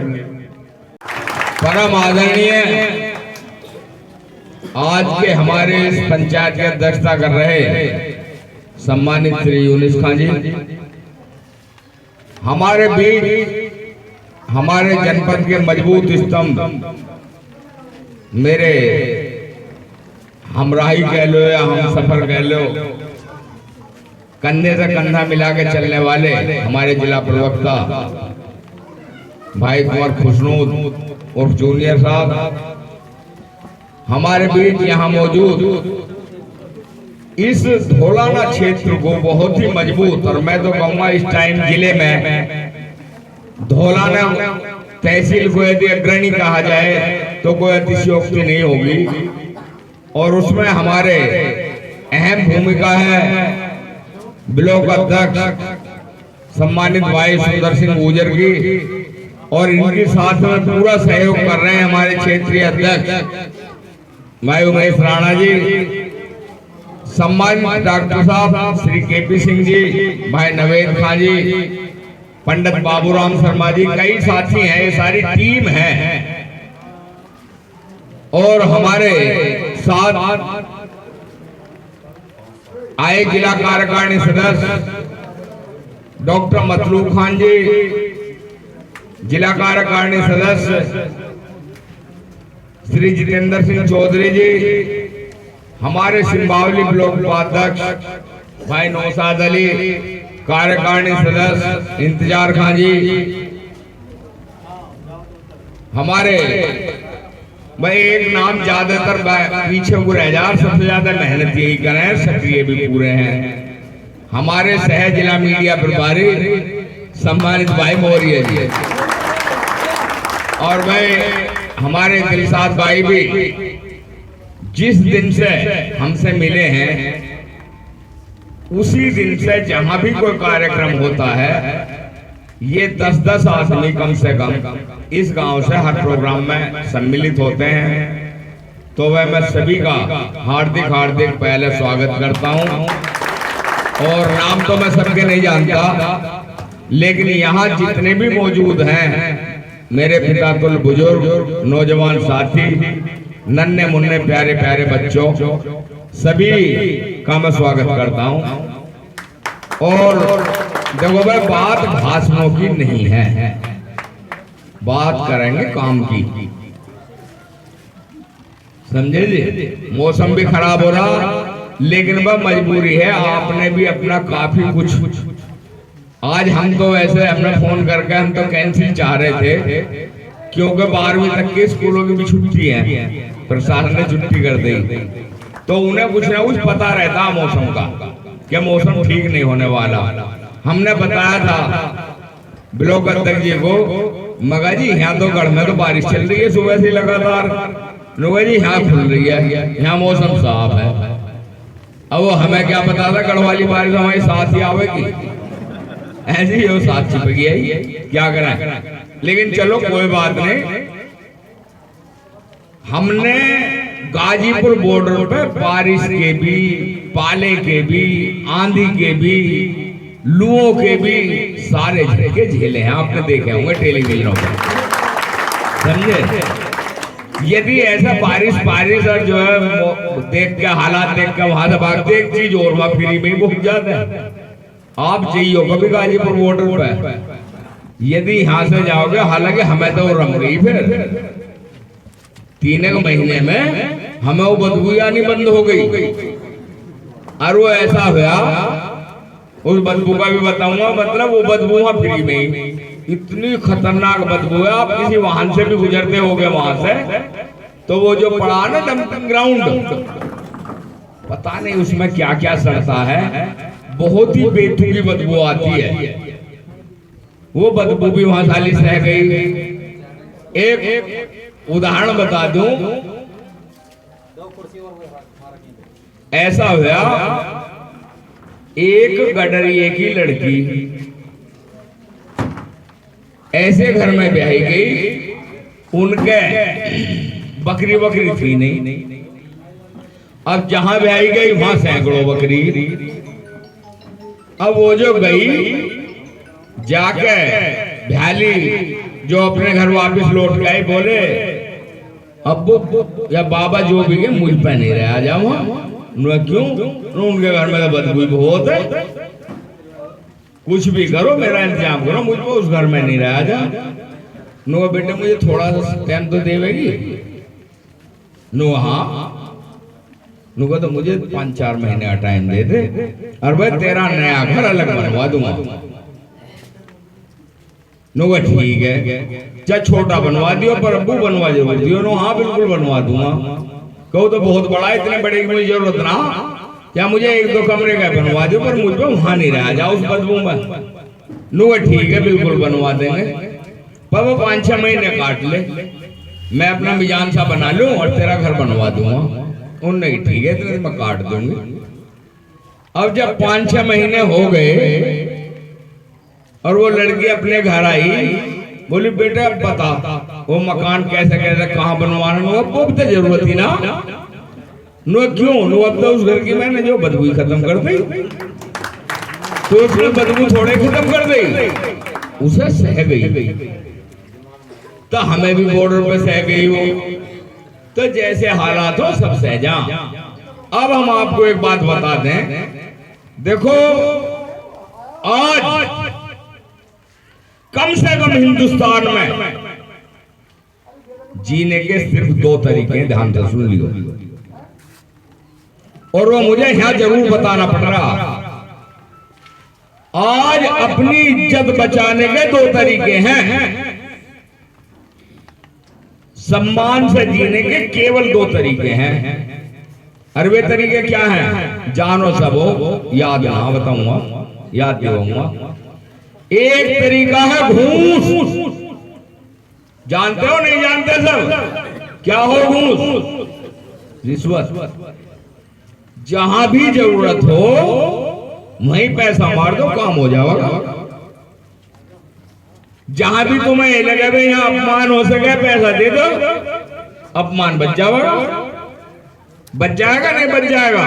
परम आदरणीय आज के हमारे इस पंचायत की अध्यक्षता कर रहे सम्मानित श्री यूनिस खान जी, हमारे बीच हमारे जनपद के मजबूत स्तंभ, मेरे हमराही कह लो या हम सफर कह लो, कंधे से कंधा मिला के चलने वाले हमारे जिला प्रवक्ता भाई कुंवर खुशनूद और जूनियर साहब हमारे बीच यहाँ मौजूद, इस धोलाना क्षेत्र को बहुत ही मजबूत, और मैं तो कहूँगा इस टाइम जिले में धोलाना तहसील को यदि अग्रणी कहा जाए तो कोई अतिशयोक्ति नहीं होगी। और उसमें हमारे अहम भूमिका है ब्लॉक अध्यक्ष सम्मानित भाई सुंदर सिंह गुजर की, और इनके साथ में पूरा सहयोग कर रहे हैं हमारे क्षेत्रीय अध्यक्ष भाई उमेश राणा जी, सम्मानित डॉक्टर साहब श्री केपी सिंह जी, भाई नवेद खान जी, पंडित बाबूराम शर्मा जी, कई साथी हैं, ये सारी टीम है। और हमारे साथ आए जिला कार्यकारिणी सदस्य डॉक्टर मतलूब खान जी, जिला कार्यकारिणी सदस्य श्री जितेंद्र सिंह चौधरी जी, हमारे सिंबावली ब्लॉक उपाध्यक्ष भाई नौशाद अली, कार्यकारिणी सदस्य इंतजार खान जी, हमारे भाई एक नाम ज्यादातर पीछे को रह जा, सबसे ज्यादा मेहनत यही कर रहे हैं, सक्रिय भी पूरे हैं, हमारे सह जिला मीडिया प्रभारी सम्मानित भाई मौर्य जी, और भाई हमारे दिलसाद भाई भी जिस दिन से हमसे मिले हैं उसी दिन से जहां भी कोई कार्यक्रम होता है ये 10-10 आदमी कम से कम इस गांव से हर प्रोग्राम में सम्मिलित होते हैं। तो वह मैं सभी का हार्दिक हार्दिक पहले स्वागत करता हूं। और नाम तो मैं सबके नहीं जानता, लेकिन यहाँ जितने भी मौजूद हैं मेरे पिता तुल बुजुर्ग, नौजवान साथी, नन्हे मुन्ने प्यारे प्यारे बच्चों, सभी का मैं स्वागत करता हूं। और देखो भाई बात भाषणों की नहीं है, बात करेंगे काम की, समझे जी। मौसम भी खराब हो रहा, लेकिन वह मजबूरी है, आपने भी अपना काफी कुछ, आज हम तो वैसे हमने फोन करके हम तो कैंसिल चाह रहे थे क्योंकि 12वीं तक के स्कूलों की भी छुट्टी है, प्रशासन ने छुट्टी कर दी, तो उन्हें कुछ ना कुछ पता रहता मौसम का कि मौसम ठीक नहीं होने वाला। हमने बताया था ब्लॉक अध्यक्ष जी को, मगर जी यहाँ तो गढ़ में तो बारिश चल रही है सुबह से लगातार, लोग जी यहाँ खुल रही है, यहाँ मौसम साफ है। अब वो हमें क्या पता था गढ़ वाली बारिश हमारे साथ ही आवेगी, ऐसे ही वो साथ छिप गया ही, क्या करें। लेकिन चलो कोई बात नहीं, हमने गाजीपुर बॉर्डर पे बारिश के भी, पाले के भी, आंधी के भी, लुओं के भी सारे झटके झेले हैं, आपने देखे होंगे टेलीविजनों पर, समझे। यदि ऐसा बारिश और जो है देख के हालात देख के वहां से भागते, एक चीज और वहां फ्री में पहुंच जाते हैं। आप चाहिए कभी गाजीपुर बॉर्डर पे, यदि यहाँ से जाओगे, हालांकि हमें तो रम गई फिर 3 महीने में हमें वो बदबू आनी बंद हो गई, और वो ऐसा हुआ, उस बदबू का भी बताऊंगा, मतलब वो बदबू वहां फ्री में ही, इतनी खतरनाक बदबू है। आप किसी वाहन से भी गुजरते होगे वहां से, तो वो जो पड़ा ना डंपिंग ग्राउंड, पता नहीं उसमें क्या क्या सड़ता है, बहुत ही बेतुकी बदबू आती है। वो बदबू भी वहां साली सह गई, एक उदाहरण बता दूं, ऐसा हुआ एक गडरिए की लड़की ऐसे घर में ब्याही गई, उनके बकरी बकरी थी नहीं। अब जहां ब्याही गई वहां सैकड़ों बकरी। अब वो जो गई जाके भ्याली जो अपने घर वापस लौट गए, बोले अब्बू या बाबा जो भी है मुझ पे नहीं रहा जाओ। क्यों? उनके घर में तो बदबू बहुत है, कुछ भी करो मेरा इंतजाम करो, मुझ को उस घर में नहीं रहा जा। नो बेटे मुझे थोड़ा सा टाइम तो देवेगी? नो हाँ। नो तो मुझे 5-4 महीने का टाइम दे दे और भाई तेरा नया घर अलग बनवा दूंगा। नो ठीक है, चाहे छोटा बनवा दियो पर अब्बू बनवा जरूर दियो। नो हाँ बिल्कुल बनवा दूंगा। कहो तो बहुत बड़ा, इतने बड़े की मुझे जरूरत ना, क्या मुझे 1-2 कमरे का बनवा दो पर मुझ पे वहां नहीं रहा जाओ उस बदबू में। नो ठीक है बिल्कुल बनवा देंगे, पर वो 5-6 महीने काट ले, मैं अपना मिजान सा बना लूं और तेरा घर बनवा दूंगा। उन्होंने ठीक है तो मैं काट दूंगी। अब जब 5-6 महीने हो गए और वो लड़की अपने घर आई, बोली बेटा अब बता वो मकान कैसे कैसे कहाँ बनवाना। नो अब तो जरूरत ही ना। नो क्यों? नो अब तो उस घर की मैंने जो बदबू खत्म कर दी, तो उसने बदबू थोड़े खत्म कर दी, उसे सह गई। तो हमें भी बॉर्डर पे सह गई हो, तो जैसे हालात हो सब सह जा। अब हम आपको एक बात बता दें, देखो आज कम से कम हिंदुस्तान में जीने के सिर्फ 2 तरीके, ध्यान से सुन लियो, और वो मुझे यहां जरूर बताना पड़ रहा। आज अपनी इज्जत बचाने के 2 तरीके हैं, सम्मान से जीने के केवल 2 तरीके हैं। और वे तरीके क्या हैं? जानो सबो, याद ना बताऊंगा, याद दिलाऊंगा। एक तरीका है घूस, जानते हो नहीं जानते सब? क्या हो घूस? रिश्वत। जहां भी जरूरत हो वहीं पैसा मार दो, काम हो जाएगा। जहां भी तुम्हें ये लगे भाई यहाँ अपमान हो सके, पैसा दे दो, अपमान बच जाएगा। बच जाएगा नहीं बच जाएगा?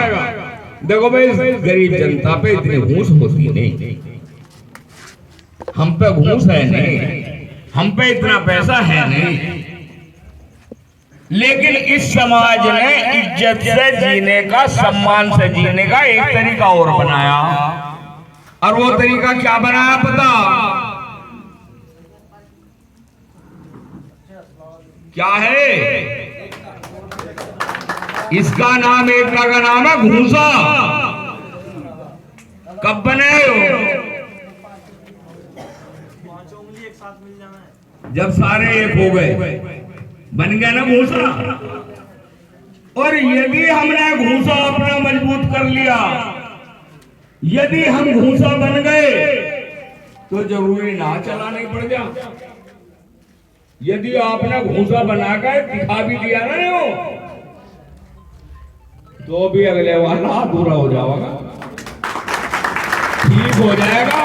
देखो भाई गरीब जनता पे इतनी घूस होती नहीं, हम पे घूस है नहीं, हम पे इतना पैसा है नहीं। लेकिन इस समाज ने इज्जत से जीने का, सम्मान से जीने का एक तरीका और बनाया। और वो तरीका क्या बनाया पता? क्या है? इसका नाम, एकता का नाम है घूसा। कब बने हो? जब सारे एक हो गए, बन गया ना घूसा। और यदि हमने घूसा अपना मजबूत कर लिया, यदि हम घूसा बन गए तो जरूरी ना चलाने पड़ जा। यदि आपने घूसा बनाकर दिखा भी दिया ना हो, तो भी अगले वाला अधूरा हो जाएगा, ठीक हो जाएगा।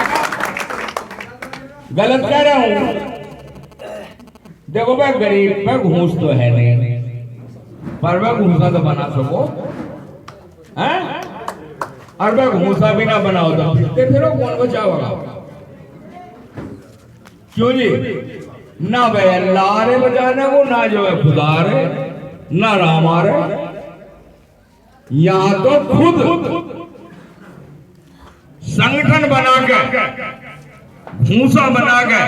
गलत कह रहा हूं? देखो भाई गरीब पे घूस तो है नहीं, पर वह घूसा तो बना सको हैं? और वह घूसा भी ना बनाओ तो फिर कौन बचाओगा? क्यों जी? ना भाई अल्लाह रे बचाने को, ना जो है खुदा रे, ना राम आ रे। यहां तो खुद संगठन बना के, घूसा बना के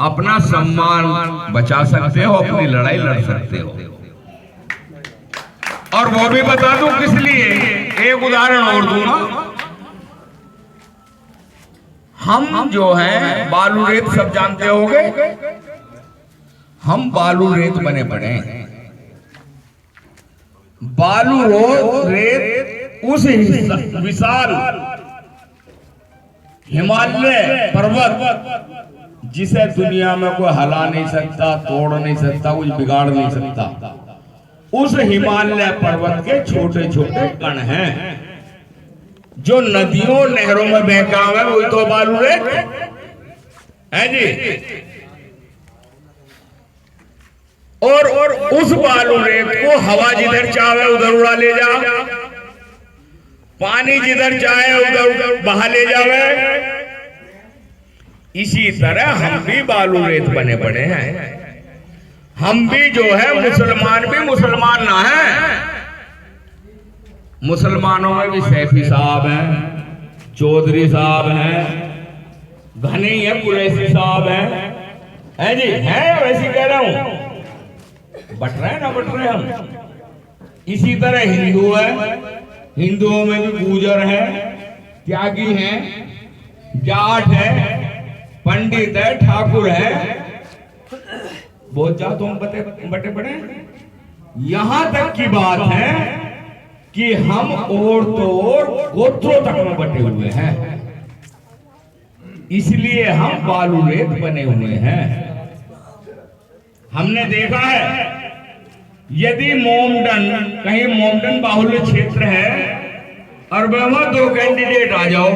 अपना सम्मान बचा सकते हो, अपनी लड़ाई लड़ सकते हो। और वो भी बता दूं किस लिए, एक उदाहरण और दूंगा। हम जो हैं बालू रेत सब जानते होंगे, हम बालू रेत बने पड़े हैं। बालू रेत उस विशाल हिमालय पर्वत जिसे दुनिया में कोई हला नहीं सकता, तोड़ नहीं सकता, कुछ बिगाड़ नहीं सकता, उस हिमालय पर्वत के छोटे छोटे कण हैं जो नदियों नहरों में बहका हुआ है, वही तो बालू रेत है जी। और उस बालू रेत को हवा जिधर चाहे उधर उड़ा ले जा, पानी जिधर चाहे उधर बहा ले जावे। इसी तरह हम भी बालू रेत बने पड़े हैं। हम भी जो है मुसलमान भी मुसलमान ना है। मुसलमानों में भी सैफी साहब हैं, चौधरी साहब हैं, घनी है, कुरैशी साहब हैं जी, हैं वैसी कह रहा हूं, बट रहे ना बट रहे हम। इसी तरह हिंदू है, हिंदुओं में भी गुर्जर है, त्यागी हैं, जाट है, पंडित है, ठाकुर है, बहुत जातों में बटे पड़े। यहां तक की बात है कि हम और तो और गोत्रों तक में बटे हुए हैं, इसलिए हम बालू रेत बने हुए हैं। हमने देखा है यदि मोमडन, कहीं मोमडन बाहुल्य क्षेत्र है और वहां 2 कैंडिडेट आ जाओ,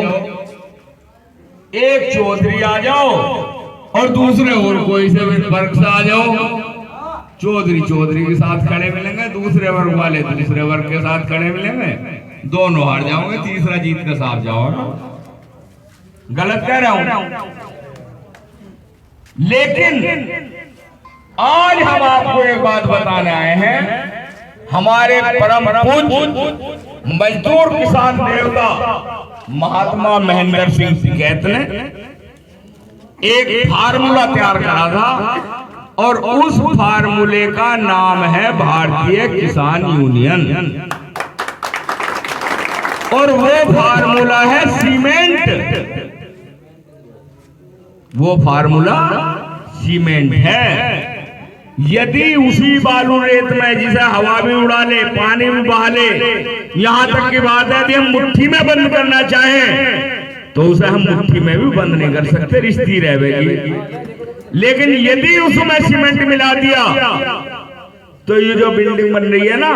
एक चौधरी आ जाओ और दूसरे और कोई से वर्ग से आ जाओ, चौधरी के साथ खड़े मिलेंगे, दूसरे वर्ग वाले दूसरे वर्ग के साथ खड़े मिलेंगे, दोनों हार जाओगे, तीसरा जीत के साथ जाओगे। गलत कह रहा हूं, लेकिन आज हम आपको एक बात बताने आए हैं। हमारे परम पूज्य मजदूर किसान नेता महात्मा महेंद्र सिंह टिकैत ने एक फार्मूला तैयार करा था और उस फार्मूले का नाम है भारतीय किसान यूनियन, और वो फार्मूला है सीमेंट। वो फार्मूला सीमेंट है। यदि उसी बालू रेत में जिसे हवा भी उड़ा ले, पानी भी बहा ले, यहां तक की बात है यदि हम मुट्ठी में बंद करना चाहें तो उसे हम मुट्ठी में भी बंद नहीं कर सकते, रिश्ती रहेगी। लेकिन यदि उसमें सीमेंट मिला दिया तो ये जो बिल्डिंग बन रही है ना,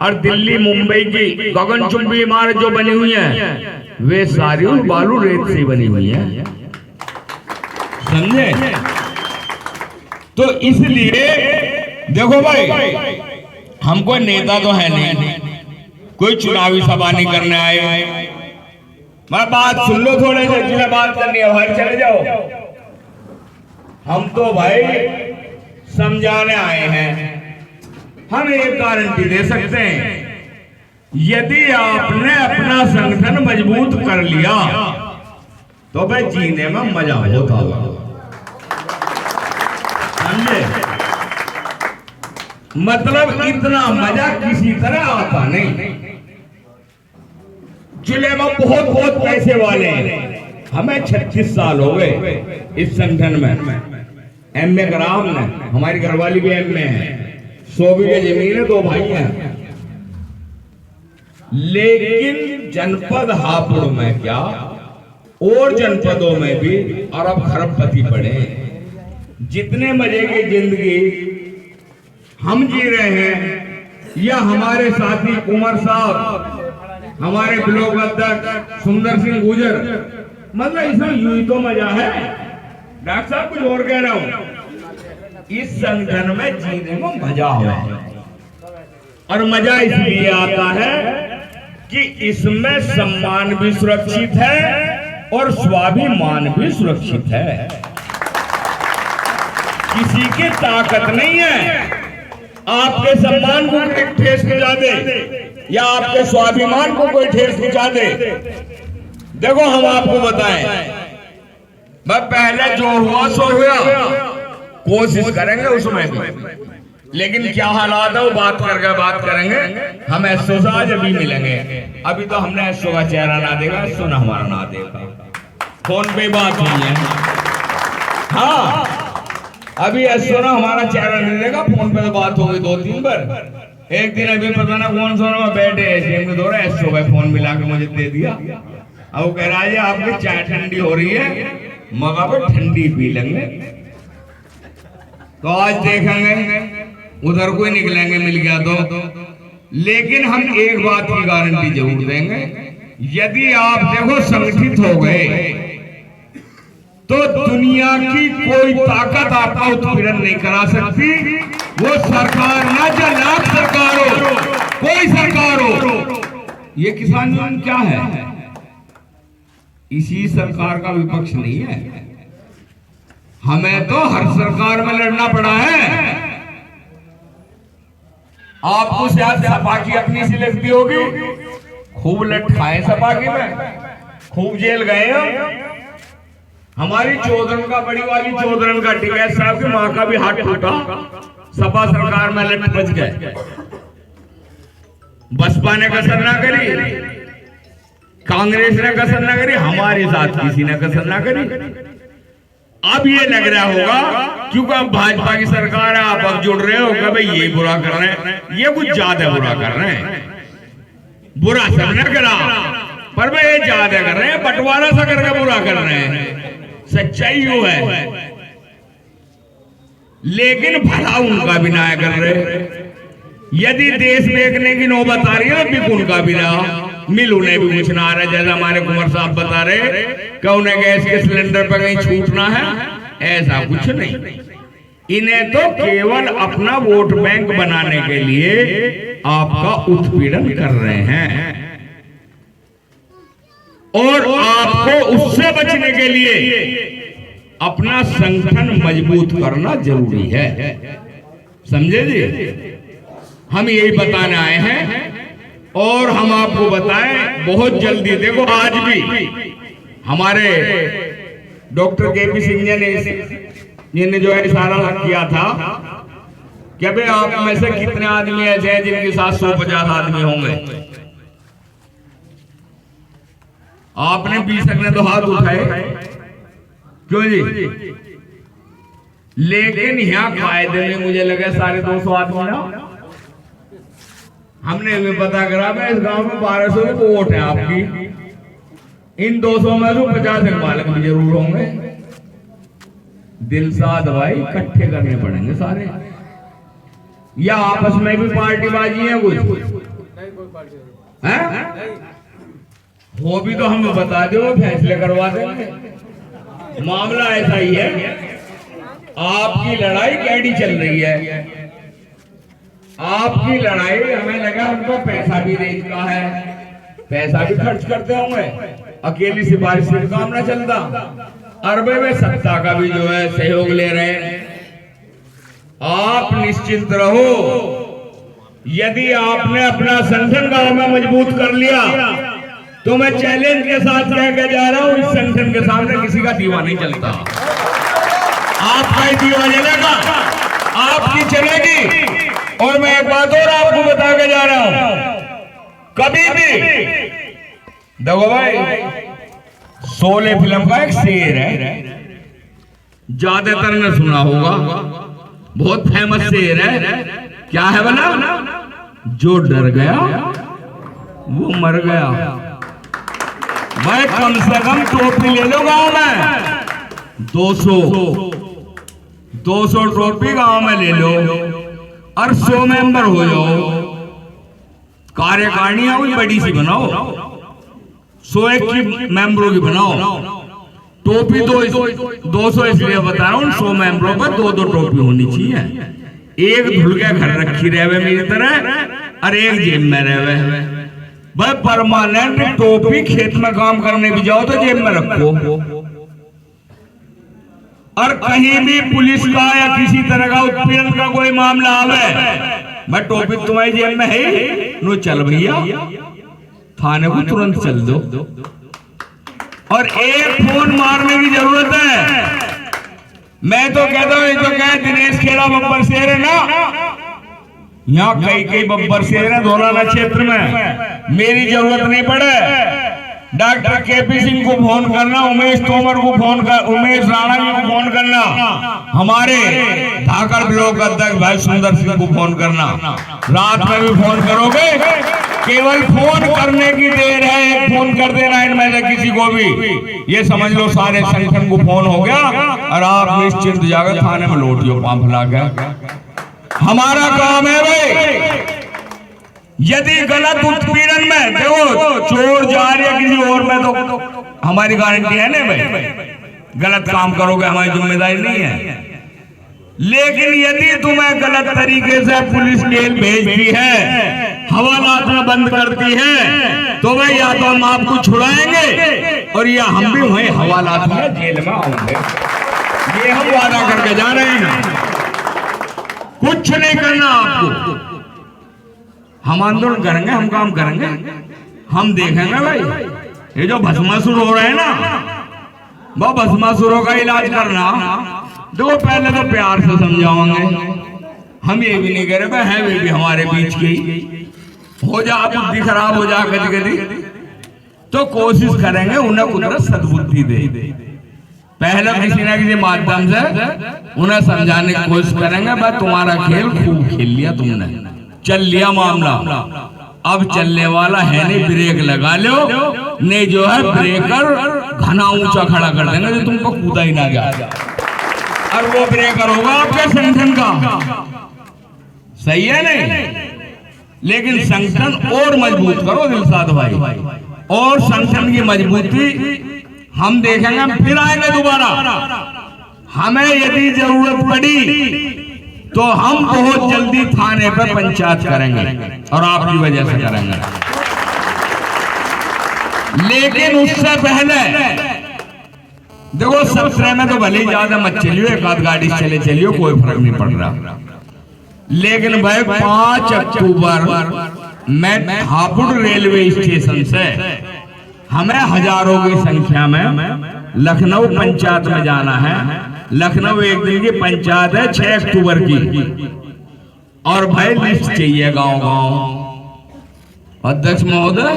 और दिल्ली मुंबई की गगनचुंबी इमारत जो बनी हुई है, वे सारी उस बालू रेत से बनी हुई है, समझे? तो इसलिए देखो भाई, हम कोई नेता तो है नहीं, कोई चुनावी सभा नहीं करने आए। मैं बात सुन लो, थोड़े से जिन्हें बात करनी है बाहर चले जाओ। हम तो भाई समझाने आए हैं। हम एक गारंटी दे सकते हैं, यदि आपने अपना संगठन मजबूत कर लिया तो भाई जीने में मजा होता होगा, समझे? मतलब इतना मजा किसी तरह आता नहीं। जिले में बहुत बहुत पैसे वाले हैं। हमें 36 साल हो गए इस संगठन में। एमए करा हमने, हमारी घरवाली भी एमए है, 100 बीघे जमीन है, 2 भाई हैं। लेकिन जनपद हापुड़ में क्या और जनपदों में भी अरब खरबपति पड़े। जितने मजे की जिंदगी हम जी रहे हैं, या हमारे साथी कुमार साहब, हमारे ब्लॉक अध्यक्ष सुंदर सिंह गुजर, मतलब इसमें यूं तो मजा है। डॉक्टर साहब कुछ और कह रहा हूं, इस संगठन में जीने में मजा है, और मजा इसलिए आता है कि इसमें सम्मान भी सुरक्षित है और स्वाभिमान भी सुरक्षित है। किसी की ताकत नहीं है आपके सम्मान को कोई ठेस पहुंचा दे या आपके स्वाभिमान को कोई ठेस पहुंचा दे। देखो हम आपको बताएं, मैं पहले जो हुआ सो हुआ, कोशिश करेंगे उसमें भी, लेकिन क्या हालात है वो बात करेंगे। हम एसओ से आज अभी मिलेंगे। अभी तो हमने एसओ का चेहरा ना देखा, एसओ ने हमारा ना देखा, फोन पे बात हुई है। हाँ, अभी एसओ ने हमारा चेहरा नहीं देखा, फोन पे तो बात हो गई 2-3 बार। एक दिन अभी पता ना कौन सा बैठे एसओ का फोन मिला के मुझे दे दिया। अब वो कह रहा है आपकी चाय ठंडी हो रही है, मगा पे ठंडी पी लेंगे। तो आज देखेंगे उधर कोई निकलेंगे मिल गया तो, लेकिन हम एक बात की गारंटी जरूर देंगे, यदि आप देखो संगठित हो गए तो दुनिया की कोई ताकत आपका उत्पीड़न नहीं करा सकती। वो सरकार ना चाहे लाख सरकार हो, कोई सरकार हो। ये किसान यूनियन क्या है? इसी सरकार का विपक्ष नहीं है। हमें तो हर सरकार में लड़ना पड़ा है। आपको शायद सपा की अपनी सी लगती होगी, खूब लटकाए सपा की में, खूब जेल गए हम। हमारी चौधरन का, बड़ी वाली चौधरन का टिकैत साहब की मां का भी हाथ टूटा, सपा सरकार में लट बच गए। बसपा ने कसर ना करी, कांग्रेस ने कसर ना करी, हमारे साथ किसी ने कसर ना करी। अब ये लग रहा होगा क्योंकि अब भाजपा की सरकार है, आप अब जुड़ रहे हो कि भाई ये बुरा कर रहे हैं, ये कुछ ज्यादा बुरा कर रहे हैं। बुरा सबने करा, पर वे ये ज्यादा कर रहे हैं, बंटवारा सा करके बुरा कर रहे हैं। सच्चाई यो है, लेकिन भला उनका भी ना कर रहे। यदि देश देखने की नौबत आ रही है ना, उनका भी ना मिल, उन्हें भी कुछ ना आ रहा है। जैसा हमारे कुंवर साहब बता रहे कि उन्हें गैस के सिलेंडर पर कहीं छूटना है, ऐसा कुछ नहीं। इन्हें तो केवल अपना वोट बैंक बनाने के लिए आपका उत्पीड़न कर रहे हैं, और आपको उससे बचने के लिए अपना संगठन मजबूत करना जरूरी है। समझे जी? हम यही बताने आए हैं, और हम आपको बताएं बहुत जल्दी। देखो आज भी हमारे डॉक्टर केपी सिंह ने जो है इशारा किया था कि भाई आप में से कितने आदमी ऐसे हैं जिनके साथ 150 आदमी होंगे। आपने 20 ने तो हाथ उठाए, क्यों जी? लेकिन यहाँ कायदे में मुझे लगे 250 आदमी ना। हमने भी पता करा, मैं इस गांव में 1200 वोट है आपकी, इन 200 में से 50 बालक भी जरूर होंगे। दिलसाद भाई इकट्ठे करने पड़ेंगे सारे, या आपस में भी पार्टीबाजी है कुछ है? वो भी तो हमें बता दो, फैसले करवा देंगे। मामला ऐसा ही है, आपकी लड़ाई कैडी चल रही है। आपकी लड़ाई हमें लगा उनको पैसा भी रेंज का है, पैसा भी खर्च करते होंगे, अकेली सिफारिश से काम ना चलता, अरबे में सत्ता का भी जो है सहयोग ले रहे हैं। आप निश्चिंत रहो, यदि आपने अपना संगठन गांव में मजबूत कर लिया तो मैं चैलेंज के साथ कह के जा रहा हूं, इस संगठन के सामने किसी का दीवा नहीं चलता। आपका ही दीवा चलेगा, आपकी चलेगी। और मैं एक बात और आपको बता के जा रहा हूं, कभी भी देखो भाई, शोले फिल्म का एक शेर है, ज्यादातर ने सुना होगा, बहुत फेमस शेर है। क्या है बोला? जो डर गया वो मर गया। भाई कम से कम टोपी ले लो गांव में, 200 टोपी गांव में ले लो, और 100 मेंबर हो जाओ। कार्यकारिणियां कोई बड़ी सी बनाओ, 101 की मेंबरों की बनाओ। टोपी 200 इसलिए बता रहा हूं, 100 मेंबरों पर 2-2 टोपी होनी चाहिए। एक धुल के घर रखी रहे मेरी तरह, और एक जेब में रहे। भाई परमानेंट टोपी खेत में काम करने भी जाओ तो जेब में रखो, और कहीं भी पुलिस का या किसी तरह का उत्पीड़न का कोई मामला आवे, मैं टोपी तुम्हारी जेब में है, नो चल भैया थाने को तुरंत चल दो। और एक फोन मारने की जरूरत है। मैं तो कहता हूं, तो क्या दिनेश खेड़ा बब्बर शेर है ना, यहाँ कई बब्बर शेर है धौलाना क्षेत्र में। मेरी जरूरत नहीं पड़े, डॉक्टर केपी सिंह को फोन करना, उमेश तोमर को फोन कर, उमेश राणा को फोन करना, हमारे धाकड़ ब्लॉक अध्यक्ष भाई सुंदर सिंह को फोन करना। रात में भी फोन करोगे, केवल फोन करने की देर है, फोन मत कर देना इनमें से किसी को भी। ये समझ लो सारे संगठन को फोन हो गया और आप निश्चिंत जाकर थाने में लौटियो पांव फैला के। हमारा काम है भाई, यदि गलत उत्पीड़न में देखो चोर जा रही है किसी और में तो हमारी गारंटी है ना भाई, गलत काम करोगे हमारी जिम्मेदारी नहीं है। लेकिन यदि तुम्हें गलत तरीके से पुलिस जेल भेजती है, हवालात में बंद करती है, तो भाई या तो हम आपको छुड़ाएंगे और या हम भी वहीं हवालात में जेल में आएंगे। ये हम वादा करके जा रहे हैं, कुछ नहीं करना आपको। हम आंदोलन करेंगे, हम काम करेंगे, हम देखेंगे भाई ये जो भस्मासुर हो रहे हैं ना, वो भस्मासुरों का इलाज करना। देखो पहले तो प्यार से समझाओगे, हम ये भी नहीं कह रहे है वे भी हमारे बीच की हो जा, बुद्धि खराब हो जा कभी कभी, तो कोशिश करेंगे उन्हें कुदरत सद्बुद्धि दे। पहले किसी ना किसी माध्यम से उन्हें समझाने की कोशिश करेंगे, भाई तुम्हारा खेल खूब खेल लिया तुमने, चल लिया मामला, अब चलने वाला है नहीं, ब्रेक लगा लो, नहीं जो है ब्रेकर घना ऊंचा खड़ा कर देंगे जो तुमको कूदा ही ना जाए, और वो ब्रेकर होगा आपके संगठन का। सही है नहीं? लेकिन संगठन और मजबूत करो दिलसाद भाई, और संगठन की मजबूती हम देखेंगे, फिर आएंगे दोबारा। हमें यदि जरूरत पड़ी तो हम बहुत जल्दी थाने पर पंचायत करेंगे और आपकी वजह से करेंगे। लेकिन उससे पहले देखो 17 में तो भले ही ज्यादा मत चलियो, एक आध गाड़ी चले चलियो, कोई फर्क नहीं पड़ रहा। लेकिन भाई 5 अक्टूबर में हापुड़ रेलवे स्टेशन से हमें हजारों की संख्या में लखनऊ पंचायत में जाना है। लखनऊ एक दिन की पंचायत है 6 अक्टूबर की, और भाई लिस्ट चाहिए गांव गांव। अध्यक्ष महोदय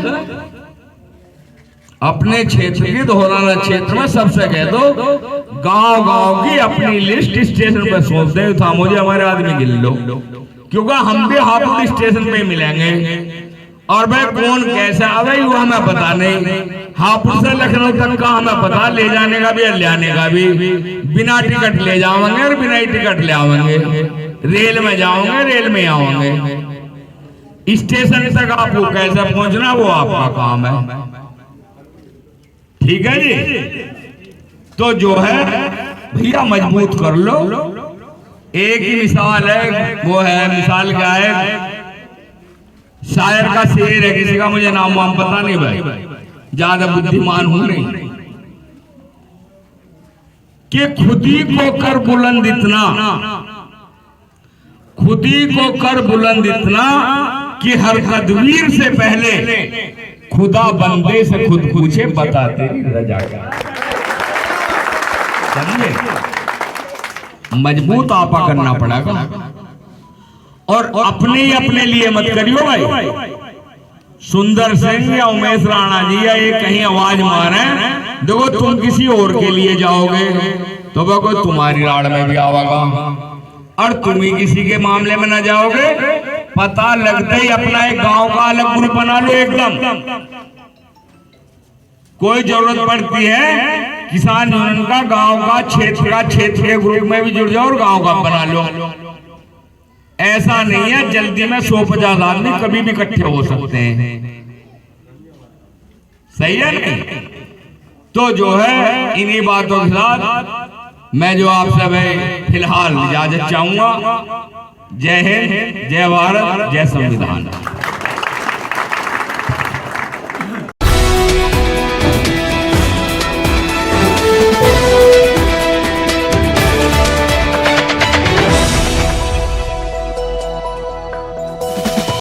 अपने क्षेत्र की धौलाना क्षेत्र में सबसे कह दो गांव गांव की अपनी लिस्ट स्टेशन पर सौंप दे, था मुझे हमारे आदमी गिन लो, क्योंकि हम भी हापुड़ स्टेशन पे मिलेंगे। और भाई कौन कैसा आ गई वो हमें पता नहीं, हापुड़ से लखनऊ तक का हमें पता, ले जाने का भी और ले आने का भी। बिना टिकट ले जाओगे और बिना टिकट ले आवेंगे, रेल में जाओगे रेल में आओगे। स्टेशन तक आपको कैसे पहुंचना वो आपका काम है, ठीक है जी। तो जो है भैया मजबूत कर लो। एक ही मिसाल है, वो है मिसाल क्या है, शायर का शेर है, किसी का मुझे नाम वाम पता नहीं भाई, ज्यादा बुद्धिमान हूं नहीं, कि खुदी को कर बुलंद इतना, खुदी को कर बुलंद इतना कि हर तदवीर से पहले खुदा बंदे से खुद पूछे बता तेरी रजा क्या। समझे? मजबूत आपा करना पड़ेगा, और अपने ही अपने लिए मत करियो भाई। सुंदर सिंह या उमेश राणा जी या ये कहीं आवाज मारे, देखो तुम किसी और के लिए जाओगे तो वो कोई तुम्हारी राड़ में भी आवेगा, और तुम ही किसी के मामले में ना जाओगे, पता लगता ही अपना एक गांव का अलग ग्रुप बना लो एकदम। कोई जरूरत पड़ती है किसान यूनियन का गांव का क्षेत्रीय ग्रुप में भी जुड़ जाओ और गांव का बना लो। ऐसा नहीं है जल्दी में 150 आदमी कभी भी इकट्ठे हो सकते हैं, सही है नहीं? तो जो है इन्हीं बातों के साथ मैं जो आपसे भाई फिलहाल इजाजत चाहूंगा। जय हिंद, जय भारत, जय संविधान।